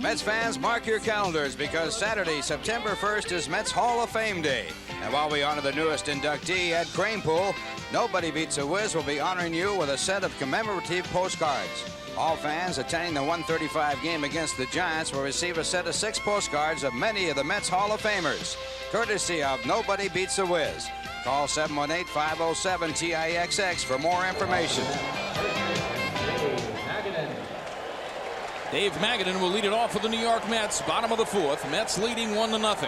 Mets fans, mark your calendars because Saturday, September 1st is Mets Hall of Fame Day. And while we honor the newest inductee, Ed Kranepool, Nobody Beats a Wiz will be honoring you with a set of commemorative postcards. All fans attending the 135 game against the Giants will receive a set of 6 postcards of many of the Mets Hall of Famers, courtesy of Nobody Beats a Wiz. Call 718-507-TIXX for more information. Dave Magadan will lead it off for the New York Mets. Bottom of the 4th. Mets leading 1-0.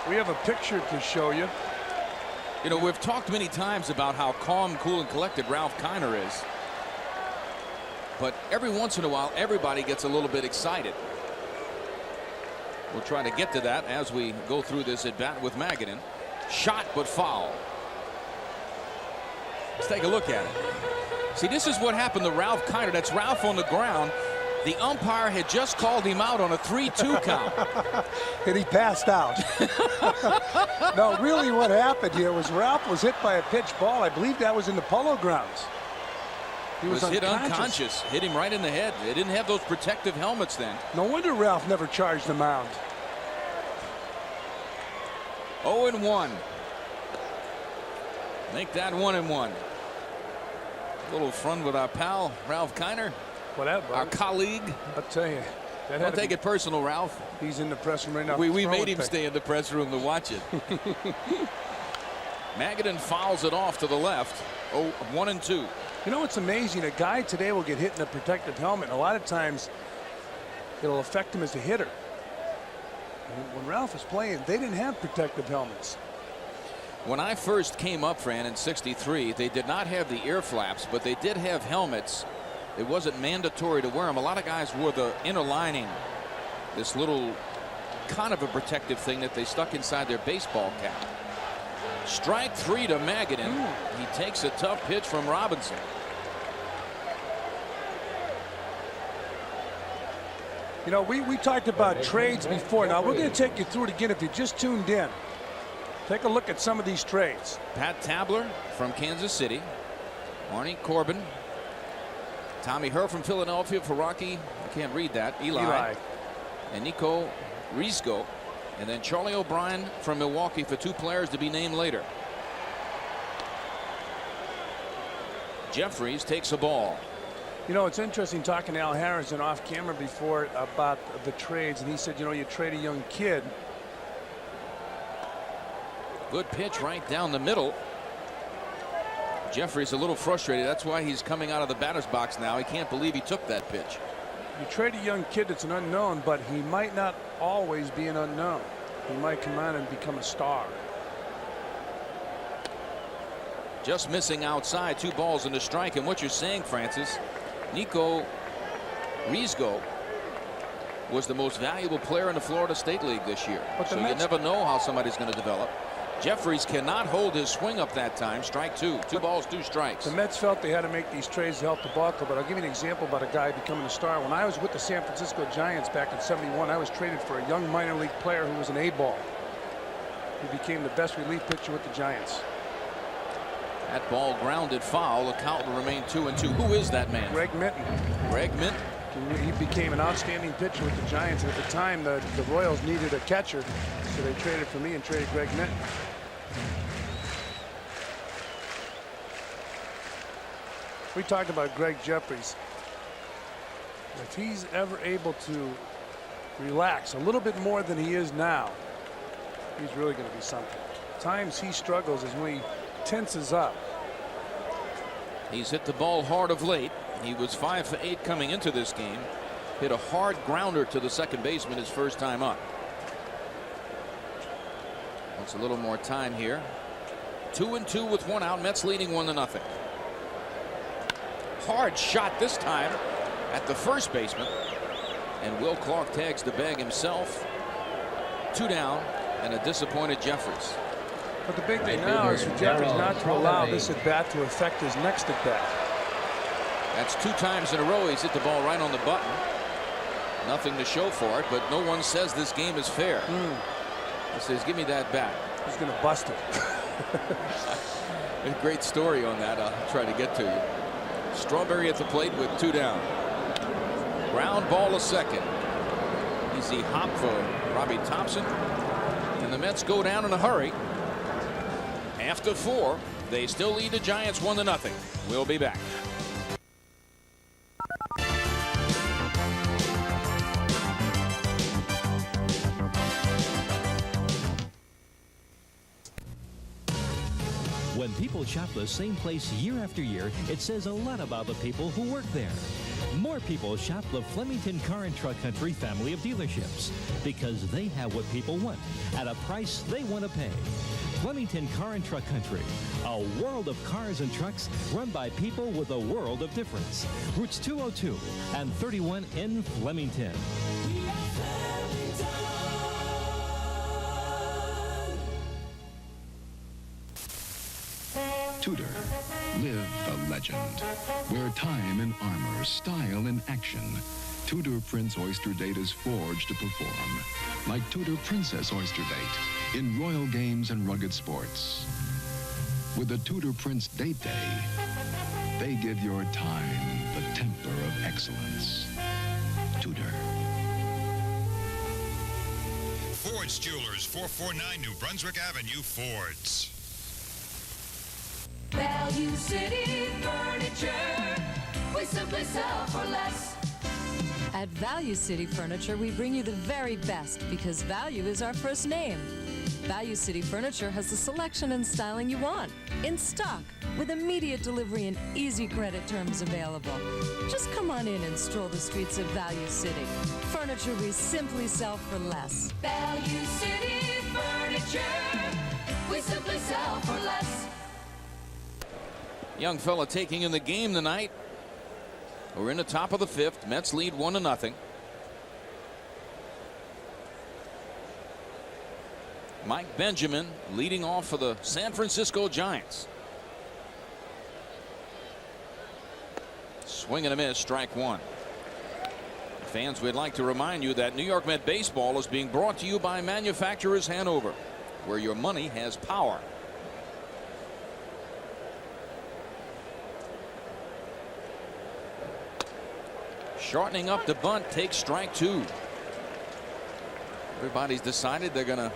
We have a picture to show you. You know, we've talked many times about how calm, cool, and collected Ralph Kiner is. But every once in a while, everybody gets a little bit excited. We'll try to get to that as we go through this at bat with Magadan. Shot, but foul. Let's take a look at it. See, this is what happened to Ralph Kiner. That's Ralph on the ground. The umpire had just called him out on a 3-2 count. And he passed out. No, really what happened here was Ralph was hit by a pitch ball. I believe that was in the Polo Grounds. He was hit unconscious. Hit him right in the head. They didn't have those protective helmets then. No wonder Ralph never charged the mound. 0-1. Make that 1-1. A little fun with our pal, Ralph Kiner. Our colleague. I'll tell you. Don't take it personal, Ralph. He's in the press room right now. We made him stay in the press room to watch it. Magadan fouls it off to the left. 1-2. You know what's amazing? A guy today will get hit in a protective helmet. A lot of times it'll affect him as a hitter. When Ralph was playing, they didn't have protective helmets. When I first came up, Fran, in '63, they did not have the ear flaps, but they did have helmets. It wasn't mandatory to wear them. A lot of guys wore the inner lining, this little kind of a protective thing that they stuck inside their baseball cap. Strike 3 to Magadan. He takes a tough pitch from Robinson. You know, we talked about trades before. Now we're going to take you through it again if you just tuned in. Take a look at some of these trades. Pat Tabler from Kansas City. Arnie Corbin. Tommy Herr from Philadelphia for Rocky. I can't read that. Eli. And Nico Rizzo. And then Charlie O'Brien from Milwaukee for 2 players to be named later. Jeffries takes a ball. You know, it's interesting talking to Al Harrison off camera before about the trades, and he said, you know, you trade a young kid. Good pitch right down the middle. Jeffries a little frustrated. That's why he's coming out of the batter's box now. He can't believe he took that pitch. You trade a young kid that's an unknown, but he might not always be an unknown. He might come on and become a star. Just missing outside. 2 balls and a strike. And what you're saying, Francis, Nico Rizzo was the most valuable player in the Florida State League this year. So you never know how somebody's going to develop. Jeffries cannot hold his swing up that time. Strike 2. 2 balls, 2 strikes. The Mets felt they had to make these trades to help the ball club, but I'll give you an example about a guy becoming a star. When I was with the San Francisco Giants back in '71, I was traded for a young minor league player who was an A-ball. He became the best relief pitcher with the Giants. That ball grounded foul. The count will remain 2-2. Who is that man? Greg Minton. Greg Minton. He became an outstanding pitcher with the Giants. And at the time, the Royals needed a catcher, so they traded for me and traded Greg Minton. We talked about Greg Jeffries. If he's ever able to relax a little bit more than he is now, he's really going to be something. Times he struggles is when he tenses up. He's hit the ball hard of late. He was 5 for 8 coming into this game. Hit a hard grounder to the second baseman his first time up. Wants a little more time here. 2-2 with 1 out. Mets leading 1-0. Hard shot this time at the first baseman. And Will Clark tags the bag himself. 2 down and a disappointed Jeffries. But the big thing now is for Jeffries not to allow this at bat to affect his next at bat. That's 2 times in a row he's hit the ball right on the button. Nothing to show for it, but no one says this game is fair. He says, give me that bat. He's going to bust it. A great story on that. I'll try to get to you. Strawberry at the plate with 2 down. Ground ball a second. He's easy hop for Robbie Thompson. And the Mets go down in a hurry. After 4, they still lead the Giants 1-0. We'll be back. When people shop the same place year after year, it says a lot about the people who work there. More people shop the Flemington Car and Truck Country family of dealerships because they have what people want at a price they want to pay. Flemington Car and Truck Country, a world of cars and trucks run by people with a world of difference. Routes 202 and 31 in Flemington. Tudor. Live the legend. Wear time in armor, style in action. Tudor Prince Oyster Date is forged to perform. Like Tudor Princess Oyster Date in royal games and rugged sports. With the Tudor Prince Date Day, they give your time the temper of excellence. Tudor. Ford's Jewelers, 449 New Brunswick Avenue, Ford's. Value City Furniture. We simply sell for less. At Value City Furniture, we bring you the very best because value is our first name. Value City Furniture has the selection and styling you want in stock with immediate delivery and easy credit terms available. Just come on in and stroll the streets of Value City. Furniture we simply sell for less. Value City Furniture. We simply sell for less. Young fella taking in the game tonight. We're in the top of the 5th. Mets lead 1-0. Mike Benjamin leading off for the San Francisco Giants. Swing and a miss, strike 1. Fans, we'd like to remind you that New York Met Baseball is being brought to you by Manufacturers Hanover, where your money has power. Shortening up the bunt, takes strike 2. Everybody's decided they're going to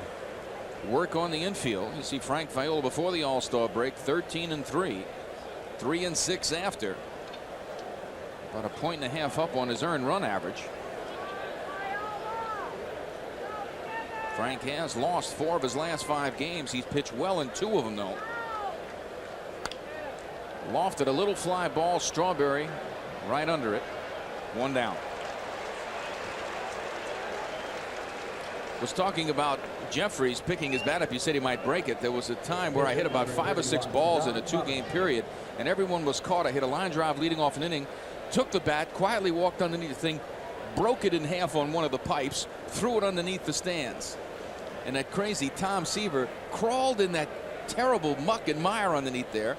work on the infield. You see Frank Viola before the All-Star break, 13-3, 3-6 after. About 1.5 up on his earned run average. Frank has lost 4 of his last 5 games. He's pitched well in 2 of them, though. Lofted a little fly ball, Strawberry right under it. 1 down. Was talking about Jeffries picking his bat up. You said he might break it. There was a time where I hit about 5 or 6 balls in a 2-game period, and everyone was caught. I hit a line drive leading off an inning, took the bat, quietly walked underneath the thing, broke it in half on one of the pipes, threw it underneath the stands. And that crazy Tom Seaver crawled in that terrible muck and mire underneath there.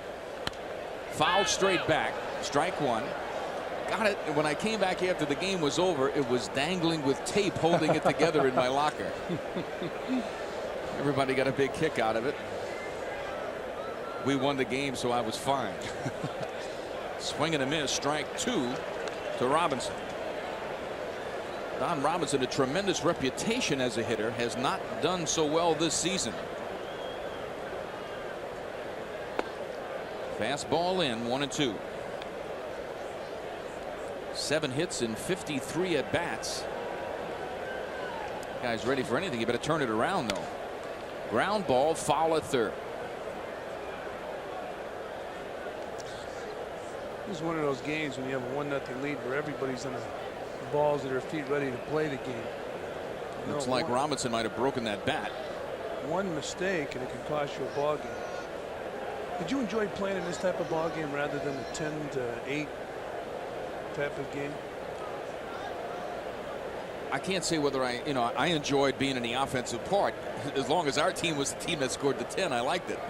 Fouled straight back. Strike 1. Got it. And when I came back after the game was over, it was dangling with tape holding it together in my locker. Everybody got a big kick out of it. We won the game, so I was fine. Swing and a miss, strike 2 to Robinson. Don Robinson, a tremendous reputation as a hitter, has not done so well this season. Fastball in, 1-2. 7 hits and 53 at bats. Guy's ready for anything. You better turn it around, though. Ground ball, foul at third. This is one of those games when you have a 1-0 lead where everybody's on the balls at their feet ready to play the game. Looks like Robinson might have broken that bat. One mistake and it can cost you a ball game. Did you enjoy playing in this type of ball game rather than the 10-8 type of game? I can't say whether I enjoyed being in the offensive part. As long as our team was the team that scored the 10, I liked it.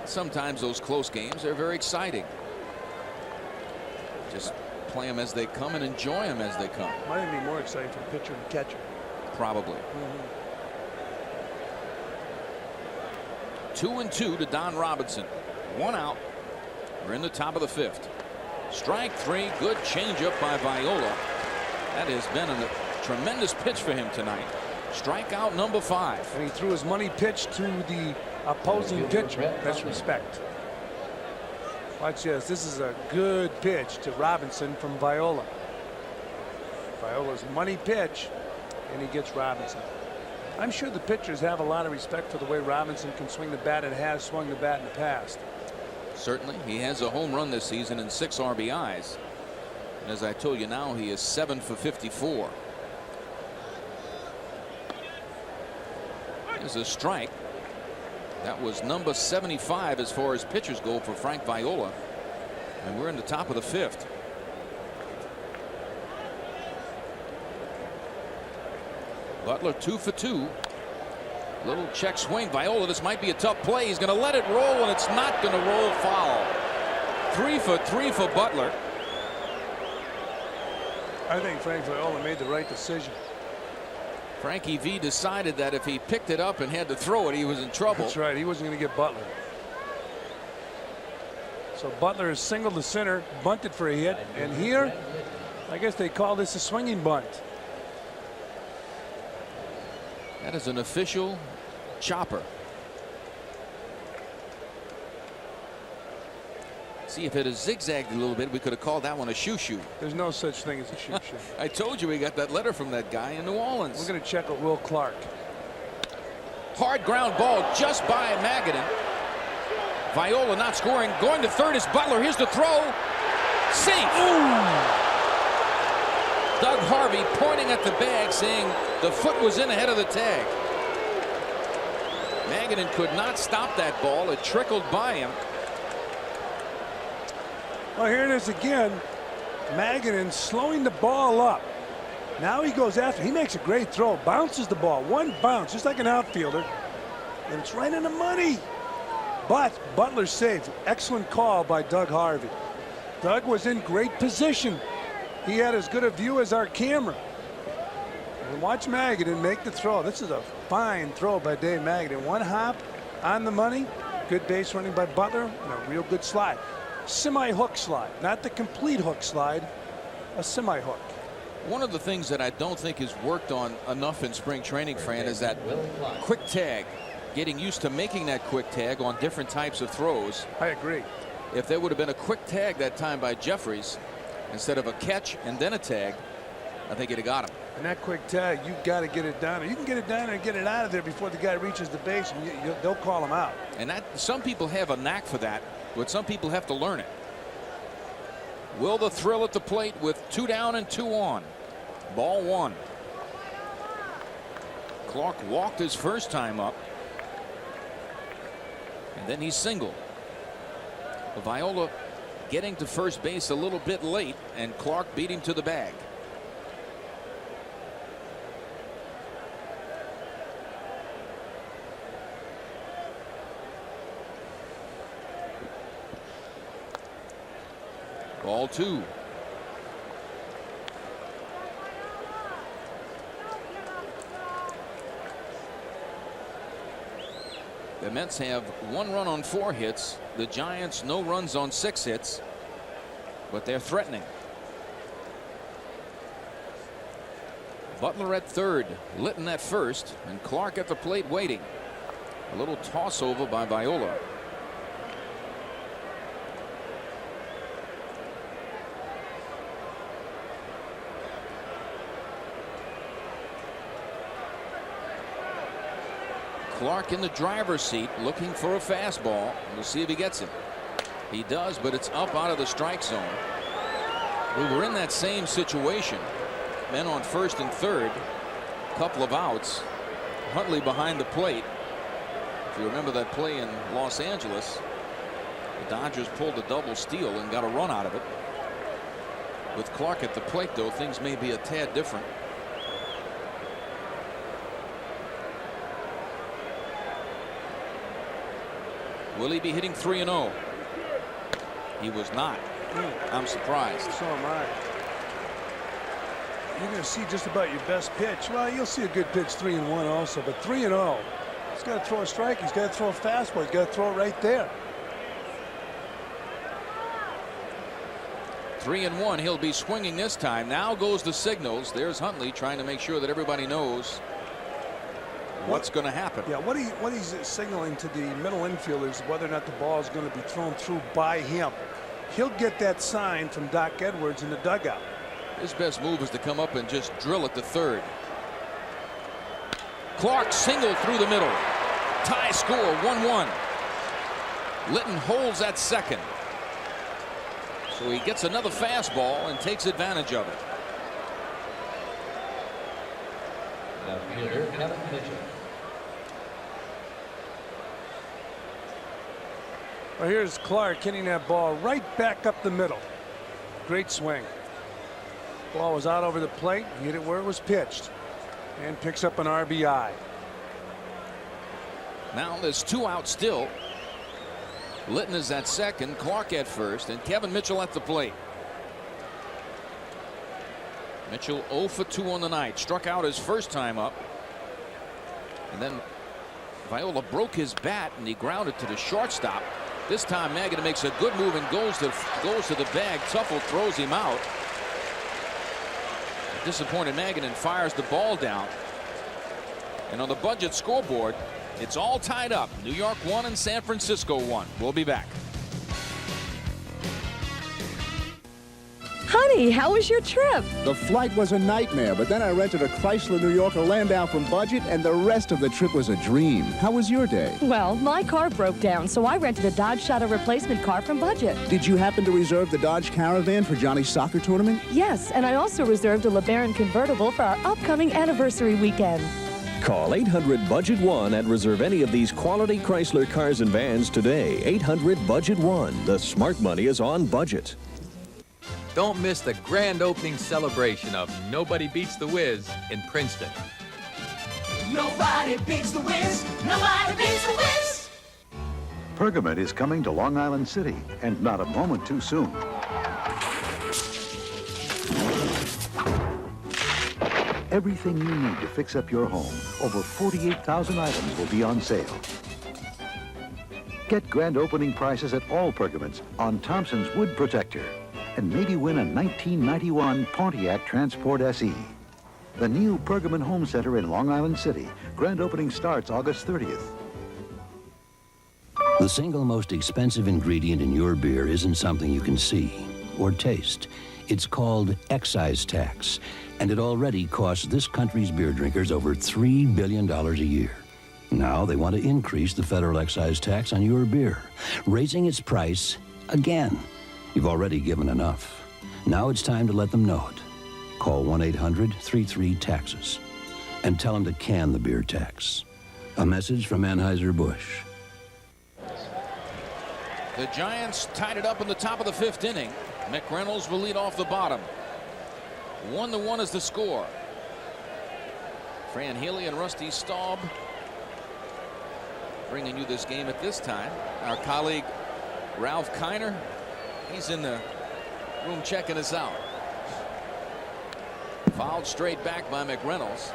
Sometimes those close games are very exciting. Just play them as they come and enjoy them as they come. Might even be more exciting for pitcher and catcher. Probably. 2-2 to Don Robinson. 1 out. We're in the top of the 5th. Strike 3. Good changeup by Viola. That has been a tremendous pitch for him tonight. Strikeout number 5. And he threw his money pitch to the opposing pitcher. That's respect. Watch this. This is a good pitch to Robinson from Viola. Viola's money pitch, and he gets Robinson. I'm sure the pitchers have a lot of respect for the way Robinson can swing the bat and has swung the bat in the past. Certainly. He has a home run this season and 6 RBIs. And as I told you, now he is 7 for 54. There's a strike. That was number 75 as far as pitchers go for Frank Viola. And we're in the top of the 5th. Butler 2 for 2. Little check swing. Viola, this might be a tough play. He's going to let it roll, and it's not going to roll foul. 3 for 3 for Butler. I think Frank Viola made the right decision. Frankie V decided that if he picked it up and had to throw it, he was in trouble. That's right. He wasn't going to get Butler. So Butler is single to center, bunted for a hit, and here, I guess they call this a swinging bunt. That is an official chopper. See, if it had zigzagged a little bit, we could have called that one a shoo-shoo. There's no such thing as a shoo-shoo. I told you we got that letter from that guy in New Orleans. We're going to check with Will Clark. Hard ground ball just by Magadan. Viola not scoring. Going to third is Butler. Here's the throw. Safe. Doug Harvey pointing at the bag, saying the foot was in ahead of the tag. Magadan could not stop that ball. It trickled by him. Well, here it is again. Magadan slowing the ball up. Now he goes after. He makes a great throw. Bounces the ball. One bounce, just like an outfielder. And it's right in the money. But Butler saved. Excellent call by Doug Harvey. Doug was in great position. He had as good a view as our camera. And watch Magadan make the throw. This is a fine throw by Dave Magadan. One hop on the money. Good base running by Butler. And a real good slide. Semi-hook slide. Not the complete hook slide. A semi-hook. One of the things that I don't think is worked on enough in spring training, Fran, is that quick tag. Getting used to making that quick tag on different types of throws. I agree. If there would have been a quick tag that time by Jeffries instead of a catch and then a tag, I think he'd have got him. And that quick tag, you've got to get it down. You can get it down and get it out of there before the guy reaches the base, and they'll call him out. And that some people have a knack for that, but some people have to learn it. Will the thrill at the plate with 2 down and 2 on. Ball 1. Clark walked his first time up. And then he singled. Viola getting to first base a little bit late, and Clark beat him to the bag. Ball 2. The Mets have 1 run on 4 hits. The Giants no runs on 6 hits. But they're threatening. Butler at third, Litton at first, and Clark at the plate waiting. A little toss over by Viola. Clark in the driver's seat looking for a fastball. We'll see if he gets it. He does, but it's up out of the strike zone. We were in that same situation. Men on first and third. Couple of outs. Huntley behind the plate. If you remember that play in Los Angeles, the Dodgers pulled a double steal and got a run out of it. With Clark at the plate, though, things may be a tad different. Will he be hitting 3-0? He was not. I'm surprised. So am I. You're going to see just about your best pitch. Well, you'll see a good pitch 3-1 also, but 3-0. He's got to throw a strike. He's got to throw a fastball. He's got to throw it right there. 3-1. He'll be swinging this time. Now goes the signals. There's Huntley trying to make sure that everybody knows what's going to happen. Yeah, what he's signaling to the middle infielders, whether or not the ball is going to be thrown through by him. He'll get that sign from Doc Edwards in the dugout. His best move is to come up and just drill it to third. Clark single through the middle. Tie score 1-1. Litton holds at second. So he gets another fastball and takes advantage of it. Well, here's Clark hitting that ball right back up the middle. Great swing. Ball was out over the plate. He hit it where it was pitched and picks up an RBI. Now there's 2 out still. Litton is at second, Clark at first, and Kevin Mitchell at the plate. Mitchell 0 for 2 on the night. Struck out his first time up. And then Viola broke his bat and he grounded to the shortstop. This time Magadan makes a good move and goes to the bag. Tuffle throws him out. Disappointed Magadan fires the ball down. And on the budget scoreboard, it's all tied up. New York 1 and San Francisco 1. We'll be back. Honey, how was your trip? The flight was a nightmare, but then I rented a Chrysler New Yorker Landau from Budget, and the rest of the trip was a dream. How was your day? Well, my car broke down, so I rented a Dodge Shadow replacement car from Budget. Did you happen to reserve the Dodge Caravan for Johnny's soccer tournament? Yes, and I also reserved a LeBaron convertible for our upcoming anniversary weekend. Call 800-BUDGET-1 and reserve any of these quality Chrysler cars and vans today. 800-BUDGET-1. The smart money is on budget. Don't miss the grand opening celebration of Nobody Beats the Wiz in Princeton. Nobody beats the Wiz. Nobody beats the Wiz. Pergament is coming to Long Island City, and not a moment too soon. Everything you need to fix up your home, over 48,000 items will be on sale. Get grand opening prices at all Pergaments on Thompson's Wood Protector, and maybe win a 1991 Pontiac Transport SE. The new Pergamon Home Center in Long Island City. Grand opening starts August 30th. The single most expensive ingredient in your beer isn't something you can see or taste. It's called excise tax, and it already costs this country's beer drinkers over $3 billion a year. Now they want to increase the federal excise tax on your beer, raising its price again. You've already given enough. Now it's time to let them know it. Call 1-800-33-TAXES and tell them to can the beer tax. A message from Anheuser-Busch. The Giants tied it up in the top of the 5th inning. McReynolds will lead off the bottom. 1-1 is the score. Fran Healy and Rusty Staub bringing you this game at this time. Our colleague Ralph Kiner, he's in the room checking us out. Fouled straight back by McReynolds.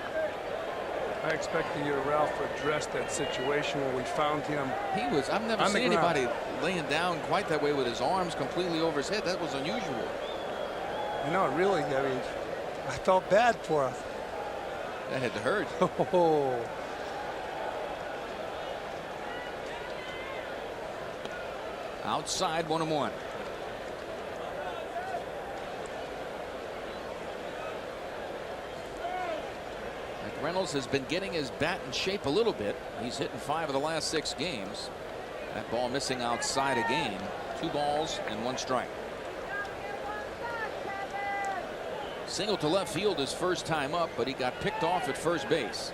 I expect to hear Ralph address that situation where we found him. I've never seen anybody laying down quite that way with his arms completely over his head. That was unusual. You know, really, I mean, I felt bad for him. That had to hurt. Oh. Outside, 1-1. McReynolds has been getting his bat in shape a little bit. He's hitting 5 of the last 6 games. That ball missing outside again. 2 balls and 1 strike. Single to left field his first time up, but he got picked off at first base.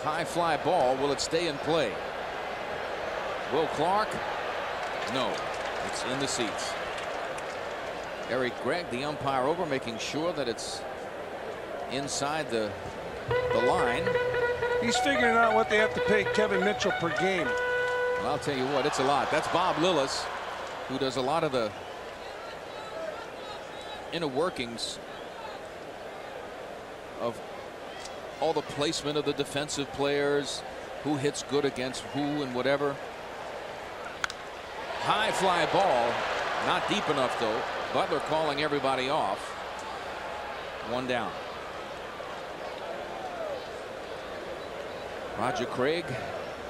High fly ball. Will it stay in play? Will Clark? No. It's in the seats. Eric Gregg, the umpire, over, making sure that it's inside the line. He's figuring out what they have to pay Kevin Mitchell per game. Well, I'll tell you what, it's a lot. That's Bob Lillis, who does a lot of the inner workings of all the placement of the defensive players, who hits good against who and whatever. High fly ball. Not deep enough, though. Butler calling everybody off. 1 down. Roger Craig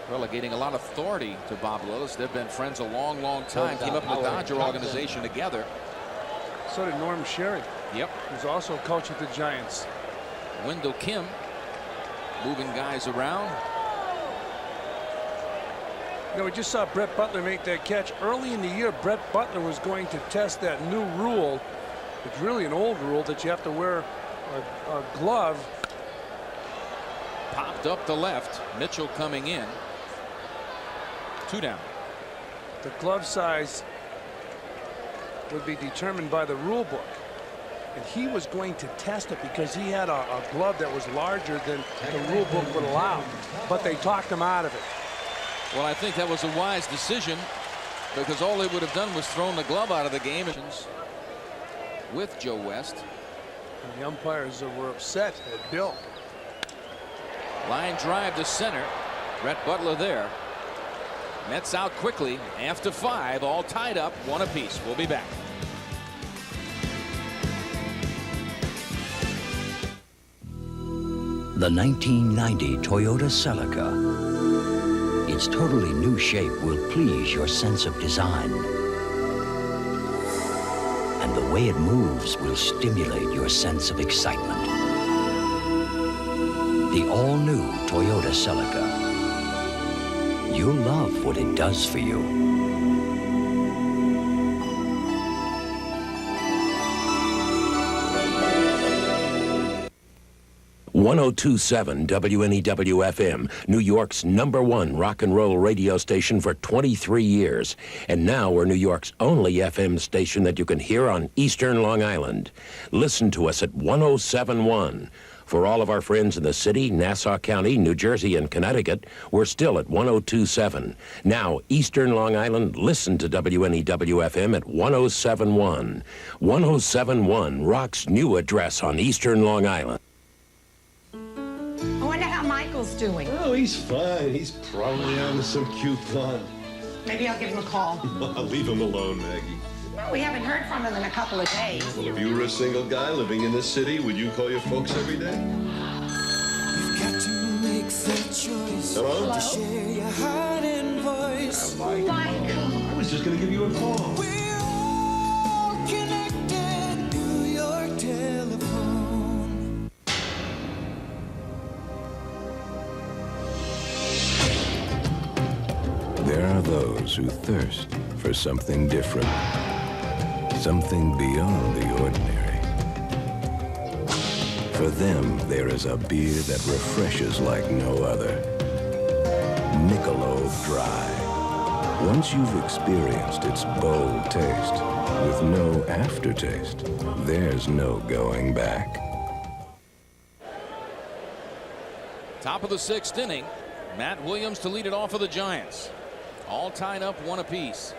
relegating a lot of authority to Bob Lillis. They've been friends a long, long time. Came up in the Dodger organization together. So did Norm Sherry. Yep. Who's also a coach with the Giants. Wendell Kim moving guys around. You know, we just saw Brett Butler make that catch. Early in the year, Brett Butler was going to test that new rule. It's really an old rule that you have to wear a glove. Popped up the left. Mitchell coming in. 2 down. The glove size would be determined by the rule book. And he was going to test it because he had a glove that was larger than the rule book would allow. But they talked him out of it. Well, I think that was a wise decision because all they would have done was thrown the glove out of the game with Joe West. And the umpires were upset at Bill. Line drive to center. Brett Butler there. Mets out quickly after 5, all tied up, 1 apiece. We'll be back. The 1990 Toyota Celica. Its totally new shape will please your sense of design. And the way it moves will stimulate your sense of excitement. The all-new Toyota Celica. You'll love what it does for you. 1027 WNEW-FM, New York's #1 rock and roll radio station for 23 years. And now we're New York's only FM station that you can hear on Eastern Long Island. Listen to us at 1071. For all of our friends in the city, Nassau County, New Jersey, and Connecticut, we're still at 1027. Now, Eastern Long Island, listen to WNEW-FM at 1071. 1071, Rock's new address on Eastern Long Island. I wonder how Michael's doing. Oh, he's fine. He's probably on to some cute fun. Maybe I'll give him a call. Leave him alone, Maggie. No, we haven't heard from him in a couple of days. Well, if you were a single guy living in this city, would you call your folks every day? You've got to make that choice. Hello? To share your heart and voice. Mike. I was just going to give you a call. We're all connected. New York telephone. There are those who thirst for something different. Something beyond the ordinary. For them, there is a beer that refreshes like no other. Michelob Dry. Once you've experienced its bold taste, with no aftertaste, there's no going back. Top of the 6th inning. Matt Williams to lead it off for the Giants. All tied up, 1 apiece.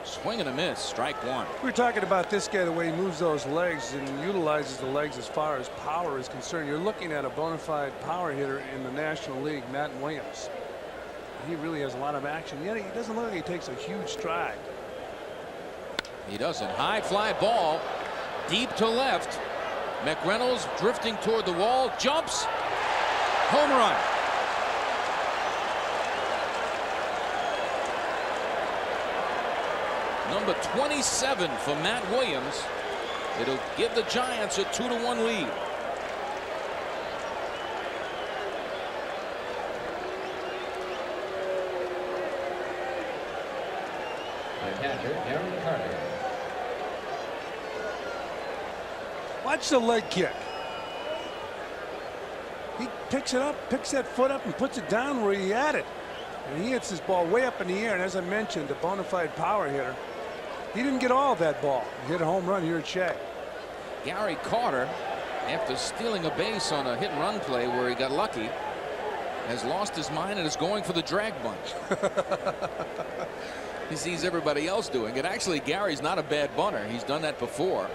Swing and a miss, strike 1. We're talking about this guy, the way he moves those legs and utilizes the legs as far as power is concerned. You're looking at a bona fide power hitter in the National League, Matt Williams. He really has a lot of action, yet he doesn't look like he takes a huge stride. He doesn't. High fly ball, deep to left. McReynolds drifting toward the wall, jumps, home run. Number 27 for Matt Williams. It'll give the Giants a 2-1 lead. Watch the leg kick. He picks it up, picks that foot up and puts it down where he had it. And he hits this ball way up in the air. And as I mentioned, a bona fide power hitter. He didn't get all of that ball. He hit a home run here at Shea. Gary Carter, after stealing a base on a hit and run play where he got lucky, has lost his mind and is going for the drag bunch. He sees everybody else doing it. Actually, Gary's not a bad bunter. He's done that before.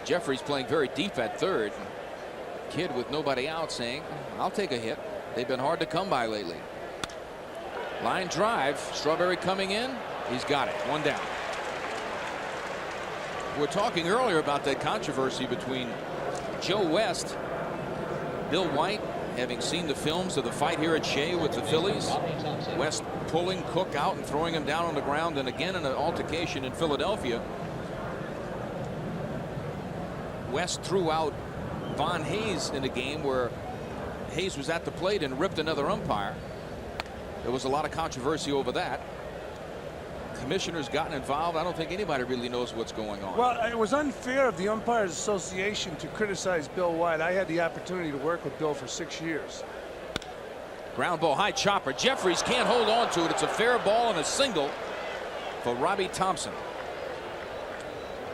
Jeffrey's playing very deep at third. Kid with nobody out saying, I'll take a hit. They've been hard to come by lately. Line drive. Strawberry coming in. He's got it. One down. We're talking earlier about that controversy between Joe West, Bill White, having seen the films of the fight here at Shea with the Phillies. West pulling Cook out and throwing him down on the ground, and again in an altercation in Philadelphia. West threw out Von Hayes in a game where Hayes was at the plate and ripped another umpire. There was a lot of controversy over that. Commissioners gotten involved. I don't think anybody really knows what's going on. Well, it was unfair of the Umpires Association to criticize Bill White. I had the opportunity to work with Bill for 6 years. Ground ball, high chopper. Jeffries can't hold on to it. It's a fair ball and a single for Robbie Thompson.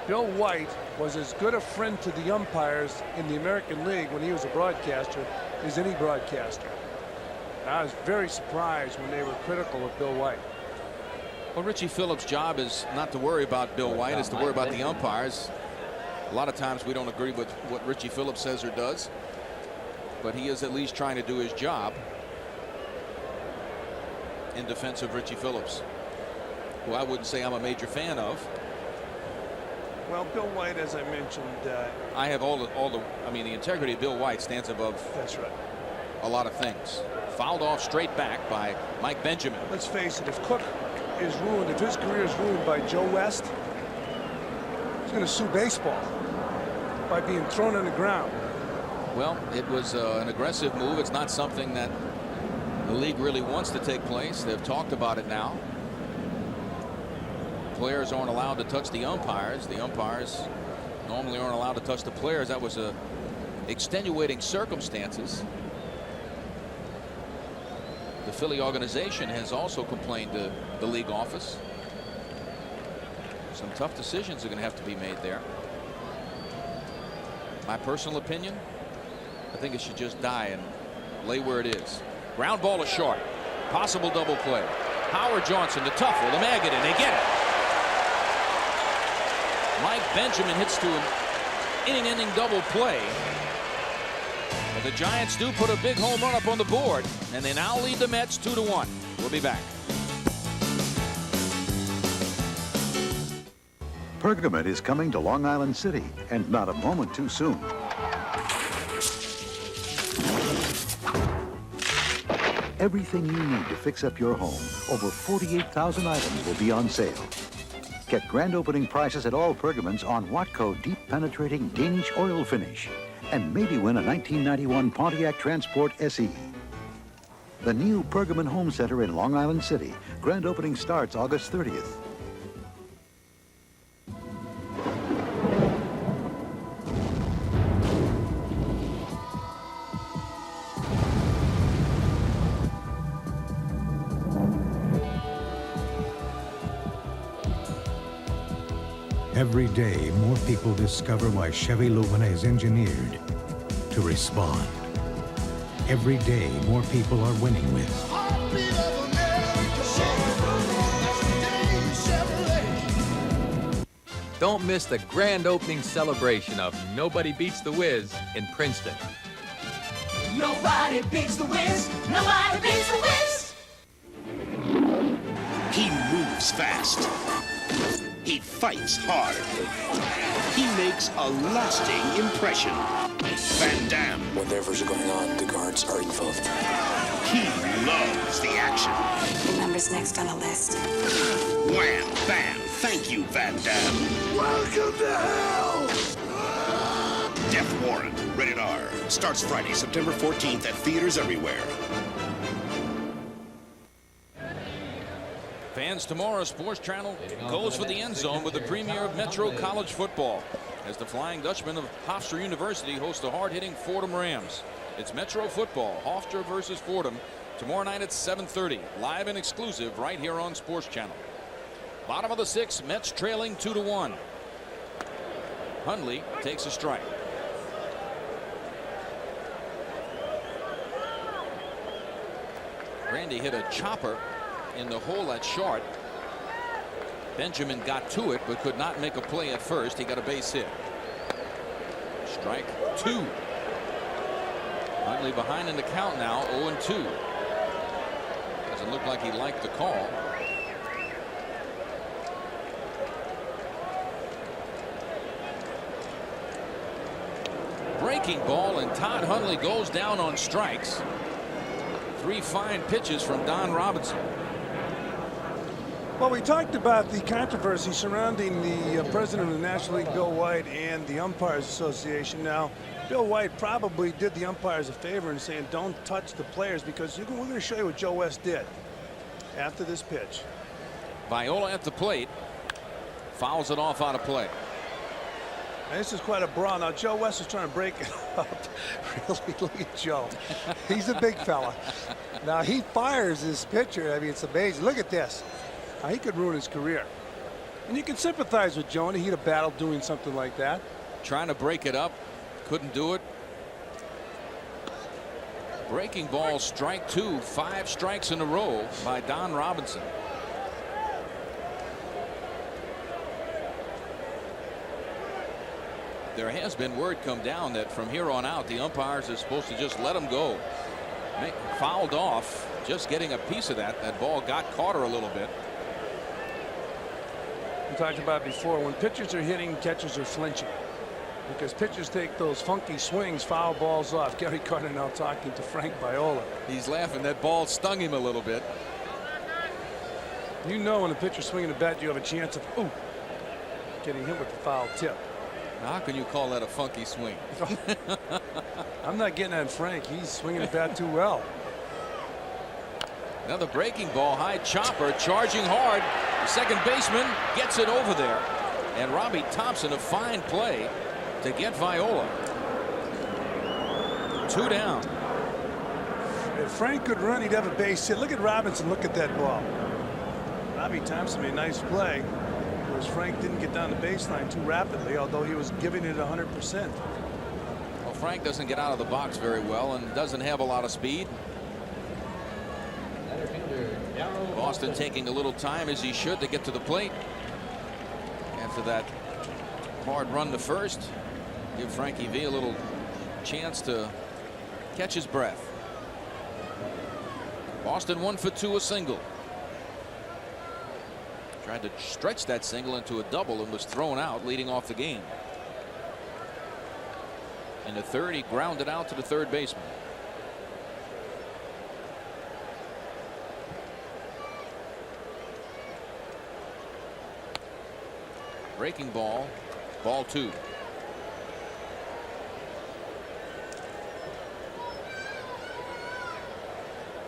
Bill White was as good a friend to the umpires in the American League when he was a broadcaster as any broadcaster. And I was very surprised when they were critical of Bill White. Well, Richie Phillips' job is not to worry about Bill White, it's to worry about the umpires. A lot of times we don't agree with what Richie Phillips says or does, but he is at least trying to do his job in defense of Richie Phillips, who I wouldn't say I'm a major fan of. Well, Bill White, as I mentioned, I have I mean, the integrity of Bill White stands above. That's right. A lot of things. Fouled off straight back by Mike Benjamin. Let's face it, if Cook is ruined, if his career is ruined by Joe West, he's going to sue baseball by being thrown on the ground. Well, it was an aggressive move. It's not something that the league really wants to take place. They've talked about it now. Players aren't allowed to touch the umpires. The umpires normally aren't allowed to touch the players. That was extenuating circumstances. The Philly organization has also complained to the league office. Some tough decisions are going to have to be made there. My personal opinion, I think it should just die and lay where it is. Ground ball is short. Possible double play. Howard Johnson, the tough one, the maggot, and they get it. Mike Benjamin hits to an inning-ending double play. But the Giants do put a big home run up on the board, and they now lead the Mets 2-1. We'll be back. Pergament is coming to Long Island City, and not a moment too soon. Everything you need to fix up your home, over 48,000 items will be on sale. Get grand opening prices at all Pergaments on Watco deep penetrating Danish oil finish, and maybe win a 1991 Pontiac Transport SE. The new Pergamon Home Center in Long Island City. Grand opening starts August 30th. Every day, more people discover why Chevy Lumina is engineered to respond. Every day, more people are winning with Don't miss the grand opening celebration of Nobody Beats the Wiz in Princeton. Nobody beats the Wiz. Nobody beats the Wiz. He moves fast. He fights hard. He makes a lasting impression. Van Damme. Whatever's going on, the guards are involved. He loves the action. Remember's next on the list. Wham, bam, thank you, Van Damme. Welcome to hell! Death Warrant, rated R. Starts Friday, September 14th at theaters everywhere. Fans, tomorrow, Sports Channel goes for the end zone with the premiere of Metro College Football as the Flying Dutchman of Hofstra University hosts the hard-hitting Fordham Rams. It's Metro Football, Hofstra versus Fordham, tomorrow night at 7:30, live and exclusive right here on Sports Channel. Bottom of the sixth, Mets trailing 2-1. Hundley takes a strike. Randy hit a chopper in the hole at short. Benjamin got to it but could not make a play at first. He got a base hit. Strike two. Huntley behind in the count now, 0-2. Doesn't look like he liked the call. Breaking ball, and Todd Hundley goes down on strikes. 3 fine pitches from Don Robinson. Well, we talked about the controversy surrounding the president of the National League, Bill White, and the Umpires Association. Now, Bill White probably did the umpires a favor in saying don't touch the players, because we're going to show you what Joe West did after this pitch. Viola at the plate, fouls it off out of play. And this is quite a brawl. Now, Joe West is trying to break it up. Really, look at Joe. He's a big fella. Now, he fires his pitcher. I mean, it's amazing. Look at this. Now, he could ruin his career. And you can sympathize with Joe, and he'd have battled doing something like that. Trying to break it up. Couldn't do it. Breaking ball, strike 2. 5 strikes in a row by Don Robinson. There has been word come down that from here on out the umpires are supposed to just let him go. Fouled off, just getting a piece of that. That ball got caught her a little bit. We talked about before, when pitchers are hitting, catchers are flinching, because pitchers take those funky swings, foul balls off. Gary Carter now talking to Frank Viola. He's laughing. That ball stung him a little bit. You know, when a pitcher's swinging a bat, you have a chance of getting hit with the foul tip. How can you call that a funky swing? I'm not getting at Frank. He's swinging the bat too well. Another breaking ball, high chopper, charging hard. The second baseman gets it over there. And Robbie Thompson, a fine play to get Viola. 2 down. If Frank could run, he'd have a base hit. Look at Robinson. Look at that ball. Robbie Thompson made a nice play. Whereas Frank didn't get down the baseline too rapidly, although he was giving it 100%. Well, Frank doesn't get out of the box very well and doesn't have a lot of speed. Boston taking a little time, as he should, to get to the plate. After that hard run to first, give Frankie V a little chance to catch his breath. Boston 1 for 2, a single. Tried to stretch that single into a double and was thrown out, leading off the game. In the third, he grounded out to the third baseman. Breaking ball, ball 2.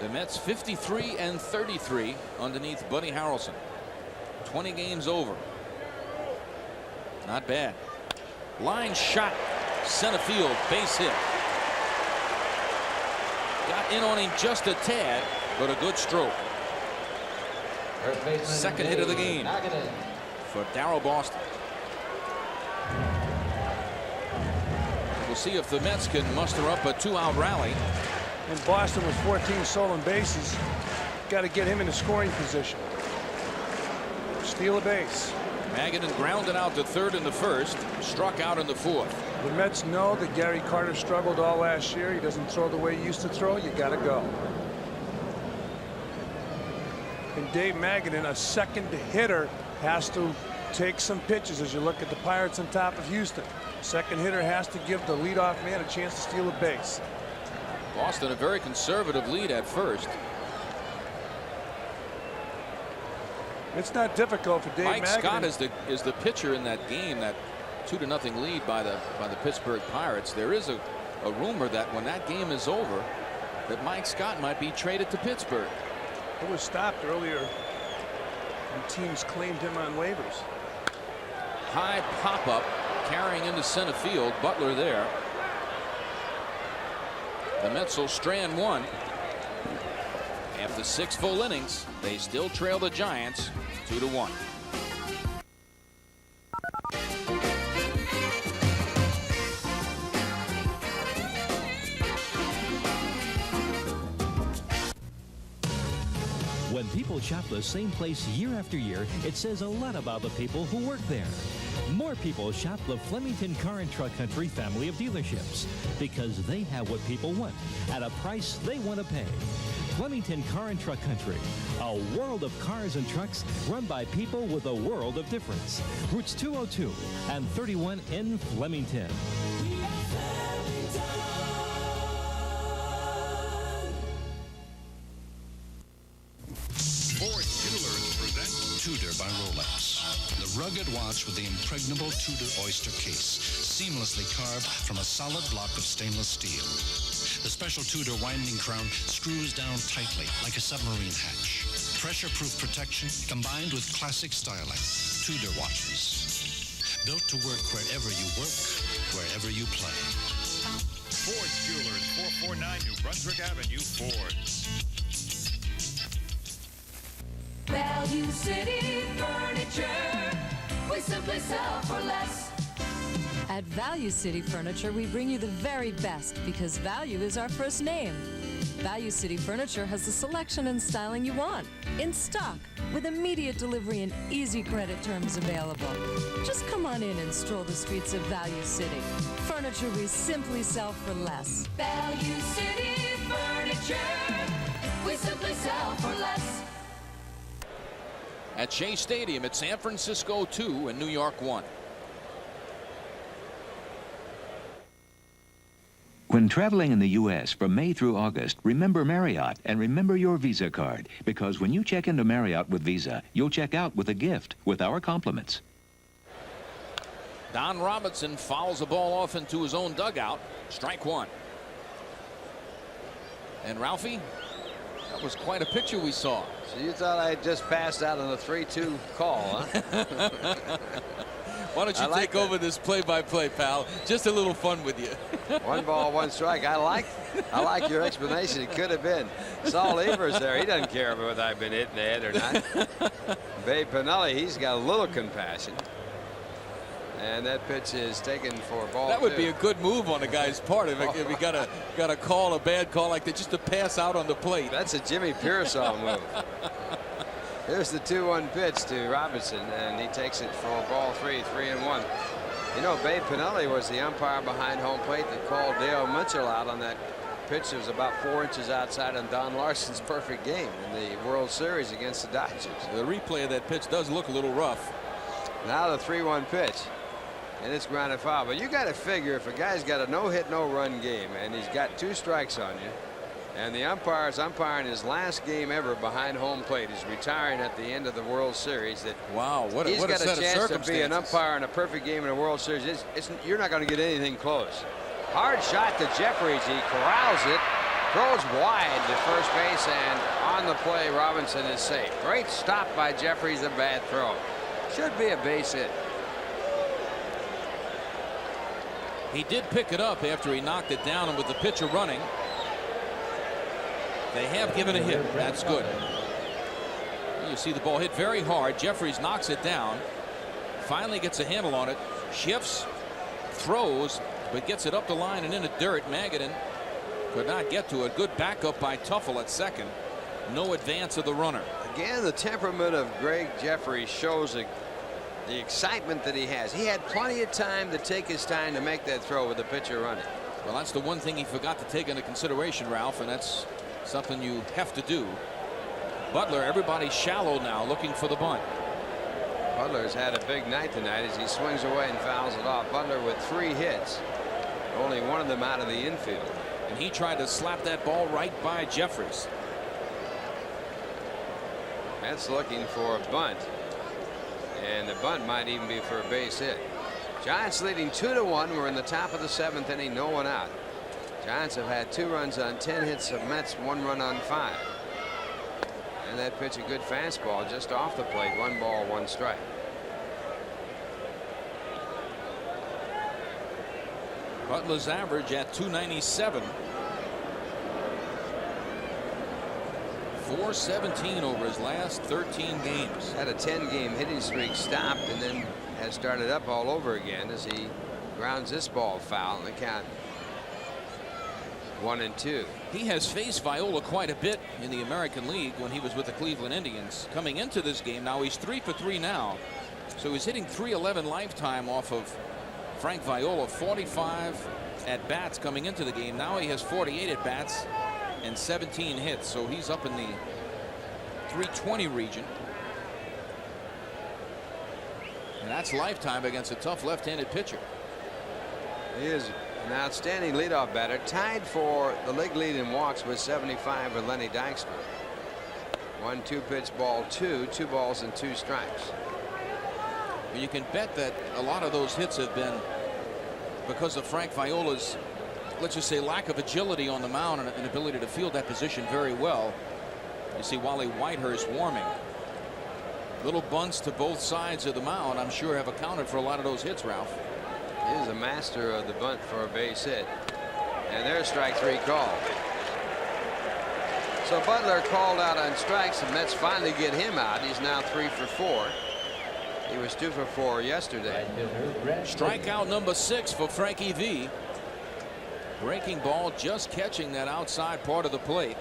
The Mets 53 and 33 underneath Buddy Harrelson. 20 games over. Not bad. Line shot, center field, base hit. Got in on him just a tad, but a good stroke. Second hit of the game for Darryl Boston. We'll see if the Mets can muster up a 2-out rally. And Boston with 14 stolen bases. Got to get him in a scoring position. Steal a base. Magadan grounded out to third in the first, struck out in the fourth. The Mets know that Gary Carter struggled all last year. He doesn't throw the way he used to throw. You got to go. And Dave Magadan, a second hitter, has to take some pitches as you look at the Pirates on top of Houston. Second hitter has to give the leadoff man a chance to steal a base. Boston a very conservative lead at first. It's not difficult for Dave Mike Magadan. Scott is the pitcher in that game, that 2-0 lead by the Pittsburgh Pirates. There is a rumor that when that game is over, that Mike Scott might be traded to Pittsburgh. It was stopped earlier when teams claimed him on waivers. High pop up, carrying into center field. Butler there. The Mets will strand one. After 6 full innings, they still trail the Giants 2-1. When people shop the same place year after year, it says a lot about the people who work there. More people shop the Flemington Car and Truck Country family of dealerships because they have what people want at a price they want to pay. Flemington Car and Truck Country. A world of cars and trucks run by people with a world of difference. Routes 202 and 31 in Flemington. Ford Jewelers present Tudor by Rolex. The rugged watch with the impregnable Tudor oyster case, seamlessly carved from a solid block of stainless steel. The special Tudor winding crown screws down tightly like a submarine hatch. Pressure-proof protection combined with classic styling. Tudor watches. Built to work wherever you work, wherever you play. Ford Jewelers, 449 New Brunswick Avenue, Fords. Value City Furniture. We simply sell for less. At Value City Furniture, we bring you the very best because value is our first name. Value City Furniture has the selection and styling you want, in stock, with immediate delivery and easy credit terms available. Just come on in and stroll the streets of Value City. Furniture we simply sell for less. Value City Furniture. We simply sell for less. At Shea Stadium, it's San Francisco 2 and New York 1. When traveling in the U.S. from May through August, remember Marriott and remember your Visa card. Because when you check into Marriott with Visa, you'll check out with a gift with our compliments. Don Robinson fouls the ball off into his own dugout. Strike one. And Ralphie, that was quite a picture we saw. So you thought I had just passed out on the 3-2 call, huh? Why don't you take over this play-by-play, pal? Just a little fun with you. 1 ball, 1 strike. I like your explanation. It could have been. Saul Evers there. He doesn't care whether I've been hit in the head or not. Babe Pinelli, he's got a little compassion. And that pitch is taken for ball 2. That would be a good move on a guy's part if he got a call, a bad call like that, just to pass out on the plate. That's a Jimmy Pearsall move. Here's the 2-1 pitch to Robinson, and he takes it for ball 3, 3-1. You know, Babe Pinelli was the umpire behind home plate that called Dale Mitchell out on that pitch that was about 4 inches outside on Don Larson's perfect game in the World Series against the Dodgers. The replay of that pitch does look a little rough. Now the 3-1 pitch, and it's grounded foul. But you got to figure if a guy's got a no-hit, no-run game, and he's got 2 strikes on you, and the umpire's umpiring his last game ever behind home plate. He's retiring at the end of the World Series. That he's got a chance to be an umpire in a perfect game in a World Series. You're not going to get anything close. Hard shot to Jeffries. He corrals it, throws wide to first base, and on the play, Robinson is safe. Great stop by Jeffries. A bad throw. Should be a base hit. He did pick it up after he knocked it down, and with the pitcher running, they have given a hit. That's good. You see the ball hit very hard. Jeffries knocks it down. Finally gets a handle on it. Shifts, throws, but gets it up the line and into dirt. Magadan could not get to it. Good backup by Tuffle at second. No advance of the runner. Again, the temperament of Greg Jeffries shows the excitement that he has. He had plenty of time to take his time to make that throw with the pitcher running. Well, that's the one thing he forgot to take into consideration, Ralph, and that's something you have to do. Butler, everybody's shallow now, looking for the bunt. Butler's had a big night tonight as he swings away and fouls it off. Butler with 3 hits, only one of them out of the infield. And he tried to slap that ball right by Jeffries. That's looking for a bunt, and the bunt might even be for a base hit. Giants leading 2-1. We're in the top of the 7th inning, no one out. Giants have had 2 runs on 10 hits of Mets, 1 run on 5. And that pitch, a good fastball just off the plate. 1 ball, 1 strike. Butler's average at .297. .417 over his last 13 games. Had a 10-game hitting streak stopped and then has started up all over again as he grounds this ball foul in the count 1-2. He has faced Viola quite a bit in the American League when he was with the Cleveland Indians. Coming into this game now, he's 3 for 3 now. So he's hitting .311 lifetime off of Frank Viola. 45 at bats coming into the game. Now he has 48 at bats and 17 hits, so he's up in the 320 region. And that's lifetime against a tough left-handed pitcher. He is an outstanding leadoff batter, tied for the league lead in walks with 75 with Lenny Dykstra. 1-2 pitch ball 2 balls and 2 strikes. You can bet that a lot of those hits have been because of Frank Viola's, let's just say, lack of agility on the mound and an ability to field that position very well. You see Wally Whitehurst warming. Little bunts to both sides of the mound, I'm sure, have accounted for a lot of those hits, Ralph. He is a master of the bunt for a base hit. And there's strike 3 called. So Butler called out on strikes, and Mets finally get him out. He's now 3 for 4. He was 2 for 4 yesterday. Strikeout number 6 for Frankie V. Breaking ball, just catching that outside part of the plate.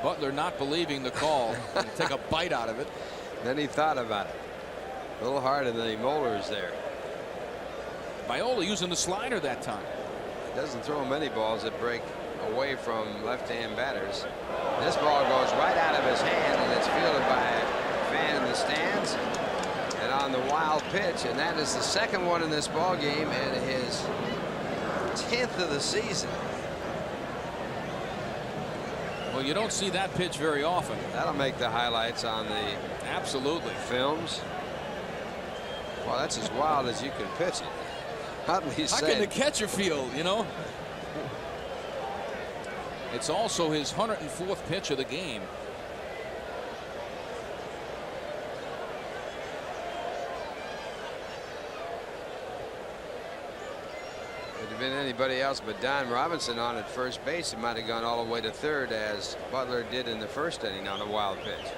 Butler not believing the call and take a bite out of it. Then he thought about it. A little harder than the molars there. Viola using the slider that time. He doesn't throw many balls that break away from left-hand batters. This ball goes right out of his hand, and it's fielded by a fan in the stands. And on the wild pitch, and that is the second one in this ball game and his 10th of the season. Well, you don't see that pitch very often. That'll make the highlights on the films. Well, that's as wild as you can pitch it. How can the catcher field, you know? It's also his 104th pitch of the game. If it had been anybody else but Don Robinson on at first base, it might have gone all the way to third, as Butler did in the first inning on a wild pitch.